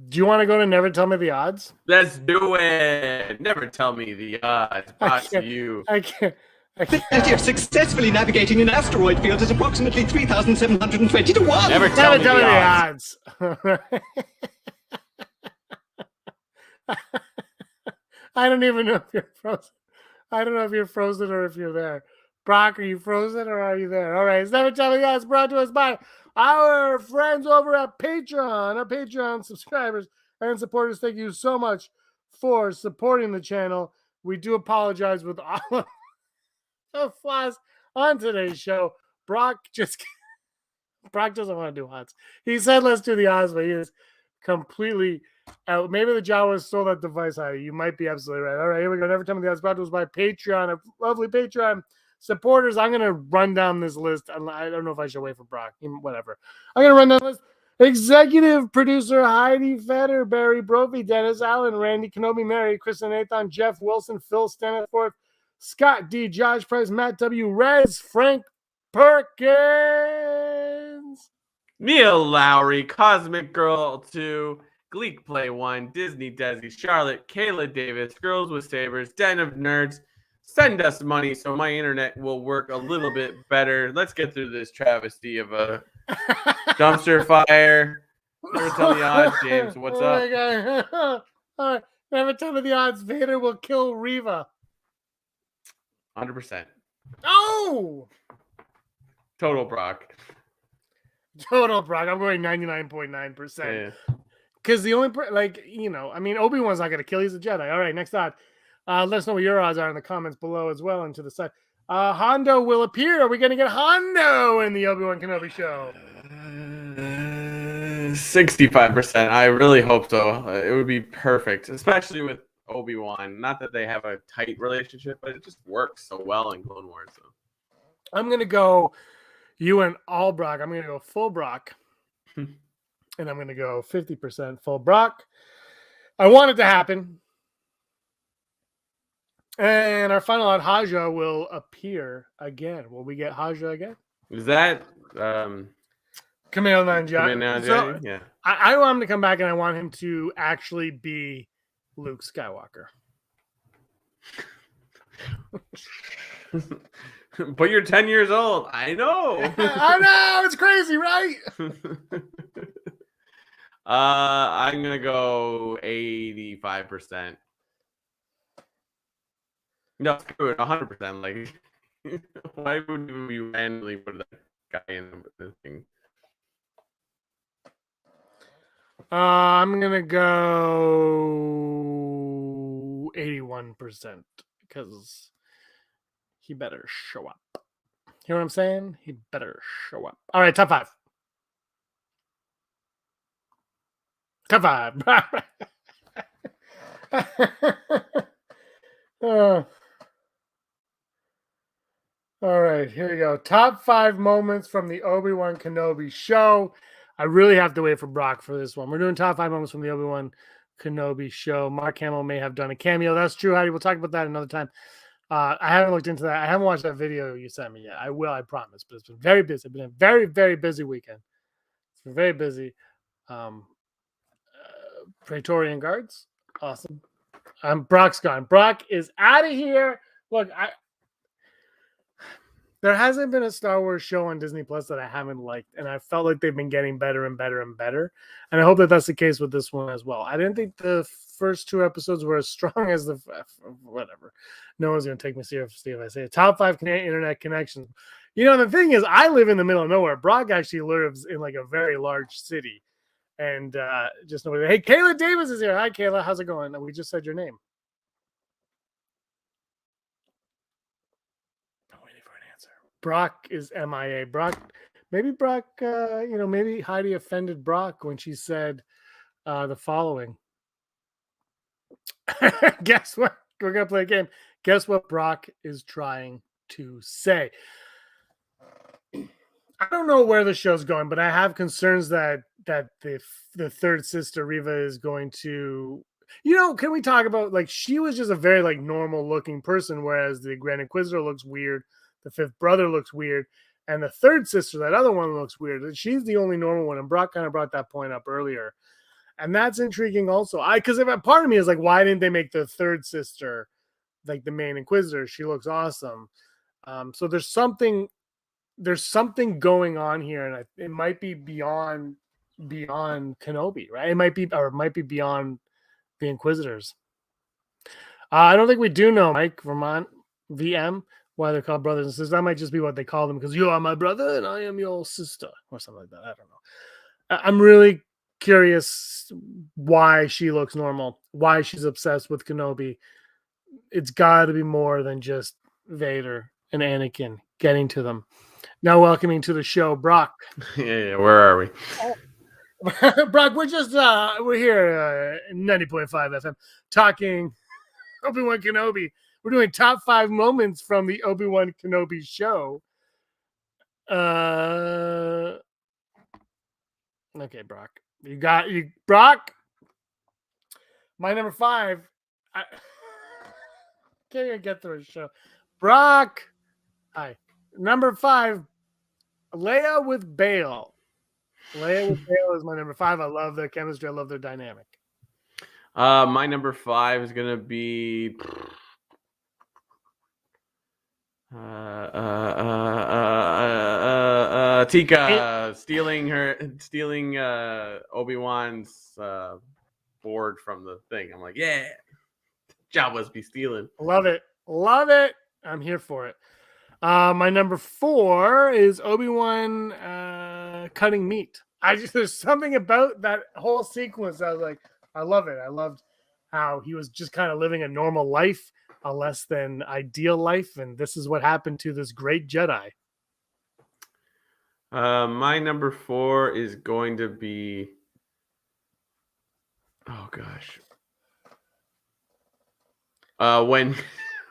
Speaker 3: Do you want to go to Never Tell Me the Odds?
Speaker 4: Let's do it. Never Tell Me the Odds. Brought to you.
Speaker 5: The probability of successfully navigating an asteroid field is approximately 3,720 to 1.
Speaker 4: Never tell me the odds.
Speaker 3: I don't even know if you're frozen. I don't know if you're frozen or if you're there. Brock, are you frozen or are you there? All right. It's Never Tell Me the Odds, brought to us by our friends over at Patreon. Our Patreon subscribers and supporters, thank you so much for supporting the channel. We do apologize with all of the flaws on today's show. Brock doesn't want to do odds. He said let's do the odds, but he is completely out. Maybe the Jawas stole that device out of you. You might be absolutely right. All right, here we go. Never Tell Me the Odds, brought to us by Patreon. A lovely Patreon supporters. I'm going to run down this list. I don't know if I should wait for Brock. Whatever. I'm going to run down the list. Executive producer Heidi Feder, Barry Brophy, Dennis Allen, Randy Kenobi, Mary, Kristen Nathan, Jeff Wilson, Phil Staniforth, Scott D, Josh Price, Matt W, Rez, Frank Perkins,
Speaker 4: Neil Lowry, Cosmic Girl 2, Gleek Play 1, Disney Desi, Charlotte, Kayla Davis, Girls with Sabers, Den of Nerds. Send us money so my internet will work a little bit better. Let's get through this travesty of a dumpster fire. Never Tell Me the Odds, James. What's up?
Speaker 3: All right. Never Tell Me the Odds. Vader will kill Reva.
Speaker 4: 100%.
Speaker 3: Oh!
Speaker 4: Total Brock.
Speaker 3: I'm going 99.9%. Because the only, Obi-Wan's not going to kill. He's a Jedi. All right, next on. Let us know what your odds are in the comments below as well and to the side. Hondo will appear. Are we going to get Hondo in the Obi-Wan Kenobi show?
Speaker 4: 65%. I really hope so. It would be perfect, especially with Obi-Wan. Not that they have a tight relationship, but it just works so well in Clone Wars. So.
Speaker 3: I'm going to go you and all Brock. I'm going to go full Brock. And I'm going to go 50% full Brock. I want it to happen. And our final odd, Haja will appear again. Will we get Haja again?
Speaker 4: Is that
Speaker 3: Kumail Nanjiani?
Speaker 4: So, yeah.
Speaker 3: I want him to come back, and I want him to actually be Luke Skywalker.
Speaker 4: But you're 10 years old. I know.
Speaker 3: I know. It's crazy, right?
Speaker 4: I'm going to go 85%. No, screw it, 100%. Like, why would we randomly put that guy in the thing?
Speaker 3: I'm gonna go 81% because he better show up. Hear what I'm saying? He better show up. All right, top 5. Top 5. All right, here we go. Top 5 moments from the Obi-Wan Kenobi show. I really have to wait for Brock for this one. We're doing top 5 moments from the Obi-Wan Kenobi show. Mark Hamill may have done a cameo. That's true, Heidi. We'll talk about that another time. I haven't looked into that. I haven't watched that video you sent me yet. I will, I promise. But it's been very busy. It's been a very, very busy weekend. It's been very busy. Praetorian Guards. Awesome. Brock's gone. Brock is out of here. Look, there hasn't been a Star Wars show on Disney Plus that I haven't liked, and I felt like they've been getting better and better and better. And I hope that that's the case with this one as well. I didn't think the first 2 episodes were as strong as the whatever. No one's going to take me seriously if I say it. Top 5 Canadian internet connections. You know, the thing is, I live in the middle of nowhere. Brock actually lives in like a very large city, and just nobody. Hey, Kayla Davis is here. Hi, Kayla. How's it going? We just said your name. Brock is MIA. Maybe Brock, maybe Heidi offended Brock when she said the following. Guess what? We're going to play a game. Guess what Brock is trying to say. I don't know where the show's going, but I have concerns that the third sister, Riva, is going to... can we talk about, like, she was just a very, like, normal-looking person, whereas the Grand Inquisitor looks weird. The fifth brother looks weird. And the third sister, that other one, looks weird. She's the only normal one. And Brock kind of brought that point up earlier. And that's intriguing also. Because part of me is like, why didn't they make the third sister like the main Inquisitor? She looks awesome. So there's something going on here. And it might be beyond Kenobi, right? It might be beyond the Inquisitors. I don't think we do know, Mike, Vermont, VM, why they're called brothers and sisters. That might just be what they call them because you are my brother and I am your sister or something like that. I don't know. I'm really curious why she looks normal, why she's obsessed with Kenobi. It's got to be more than just Vader and Anakin getting to them. Now welcoming to the show, Brock.
Speaker 4: Yeah. Where are we?
Speaker 3: Brock, we're here 90.5 FM talking Obi-Wan Kenobi. We're doing top 5 moments from the Obi-Wan Kenobi show. Okay, Brock. You Brock. My number 5. I can't even get through a show. Brock. Hi. Number 5. Leia with Bail. Leia with Bail is my number 5. I love their chemistry. I love their dynamic.
Speaker 4: My number 5 is gonna be Tika stealing Obi-Wan's board from the thing. I'm like, yeah, Jabba's be stealing.
Speaker 3: Love it. I'm here for it. My number 4 is Obi-Wan cutting meat. There's something about that whole sequence. I was like, I love it. I loved how he was just kind of living a normal life, a less than ideal life, and this is what happened to this great Jedi.
Speaker 4: My number 4 is going to be, oh gosh, when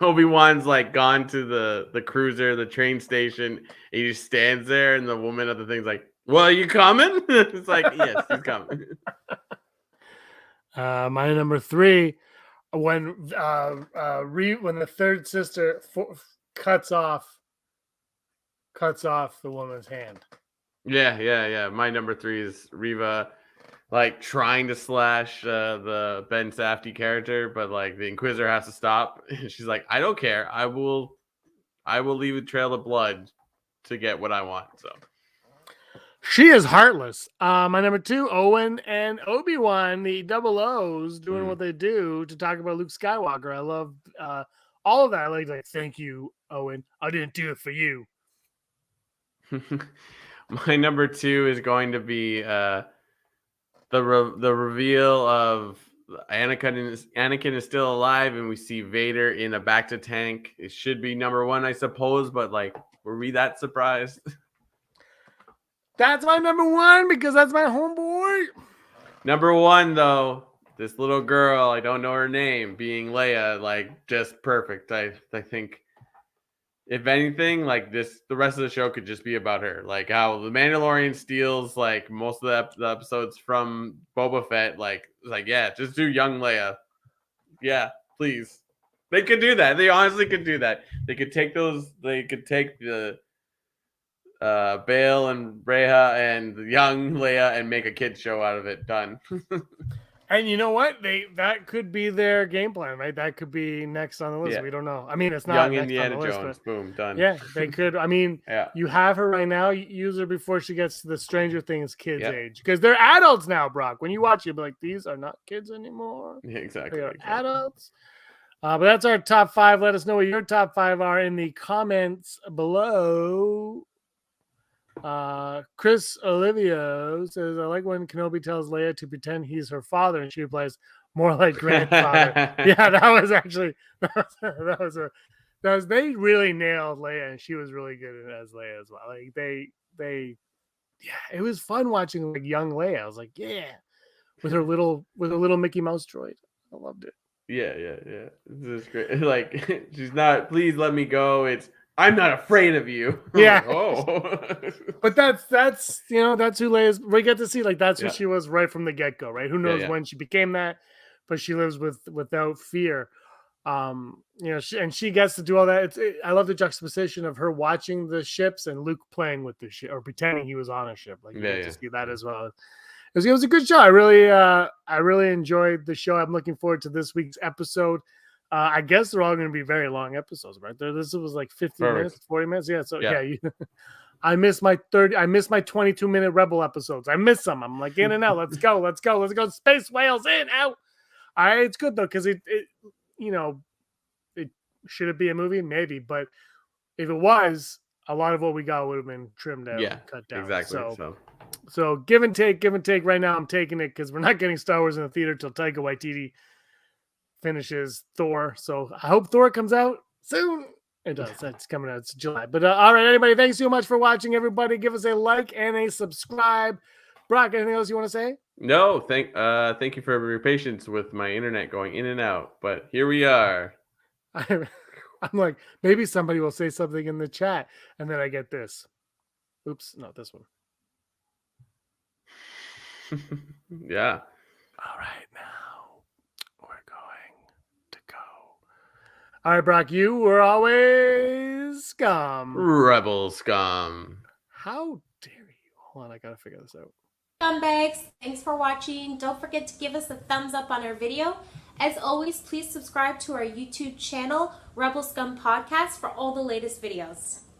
Speaker 4: Obi-Wan's like gone to the cruiser, the train station, he just stands there, and the woman at the thing's like, "Well, are you coming?" It's like, yes, he's coming.
Speaker 3: My number 3, when the third sister cuts off the woman's hand.
Speaker 4: Yeah. My number 3 is Riva, like trying to slash the Ben Safdie character, but like the Inquisitor has to stop. She's like, I don't care. I will leave a trail of blood to get what I want. So
Speaker 3: she is heartless. My number 2, Owen and Obi-Wan, the double O's, doing what they do to talk about Luke Skywalker. I love all of that. I like, thank you, Owen. I didn't do it for you.
Speaker 4: My number 2 is going to be the reveal of Anakin is still alive, and we see Vader in a Bacta tank. It should be number 1, I suppose, but like Were we that surprised?
Speaker 3: That's my number one because that's my homeboy.
Speaker 4: Number one, though, this little girl, I don't know her name, being Leia, like, just perfect. I think, if anything, like, the rest of the show could just be about her. Like, how the Mandalorian steals, like, most of the episodes from Boba Fett. Like, yeah, just do young Leia. Yeah, please. They could do that. They honestly could do that. They could take the Bail and Rhea and young Leia and make a kid show out of it. Done.
Speaker 3: And you know what? That could be their game plan, right? That could be next on the list. Yeah. We don't know. I mean, it's not
Speaker 4: young
Speaker 3: next
Speaker 4: Indiana
Speaker 3: on the list,
Speaker 4: Jones. Boom, done.
Speaker 3: Yeah, they could. I mean,
Speaker 4: yeah.
Speaker 3: You have her right now. Use her before she gets to the Stranger Things kids age, because they're adults now, Brock. When you watch, you'll be like, these are not kids anymore.
Speaker 4: Yeah, exactly.
Speaker 3: They are adults. But that's our top 5. Let us know what your top 5 are in the comments below. Chris Olivio says, I like when Kenobi tells Leia to pretend he's her father, and she replies, more like grandfather. Yeah, that was actually they really nailed Leia, and she was really good as Leia as well. Like they it was fun watching like young Leia. I was like, yeah, with her little Mickey Mouse droid. I loved it.
Speaker 4: Yeah. This is great. Like, she's not, please let me go. It's, I'm not afraid of you.
Speaker 3: Yeah.
Speaker 4: Like, oh.
Speaker 3: But that's who Leia's, we get to see, like, that's who she was right from the get-go, right? Who knows when she became that, but she lives without fear. She gets to do all that. I love the juxtaposition of her watching the ships and Luke playing with the ship or pretending he was on a ship. Like, you get to see that as well. It was a good show. I really enjoyed the show. I'm looking forward to this week's episode. I guess they're all going to be very long episodes, right? This was like 15 minutes, 40 minutes. Yeah. So I miss my 22-minute Rebel episodes. I miss them. I'm like, in and out. Let's go. Space whales in, out. It's good though, because it should it be a movie? Maybe, but if it was, a lot of what we got would have been trimmed out, and cut down.
Speaker 4: Exactly.
Speaker 3: So give and take. Right now, I'm taking it because we're not getting Star Wars in the theater till Taika Waititi finishes Thor. So I hope Thor comes out soon. It does. It's coming out. It's July. But all right, everybody, thanks so much for watching. Everybody, give us a like and a subscribe. Brock, anything else you want to say?
Speaker 4: No, thank you for your patience with my internet going in and out. But here we are.
Speaker 3: I'm like, maybe somebody will say something in the chat, and then I get this. Oops, not this one.
Speaker 4: Yeah.
Speaker 3: All right, now we're going to go. All right, Brock, you were always scum.
Speaker 4: Rebel scum.
Speaker 3: How dare you? Hold on, I gotta figure this out.
Speaker 1: Scumbags, thanks for watching. Don't forget to give us a thumbs up on our video. As always, please subscribe to our YouTube channel, Rebel Scum Podcast, for all the latest videos.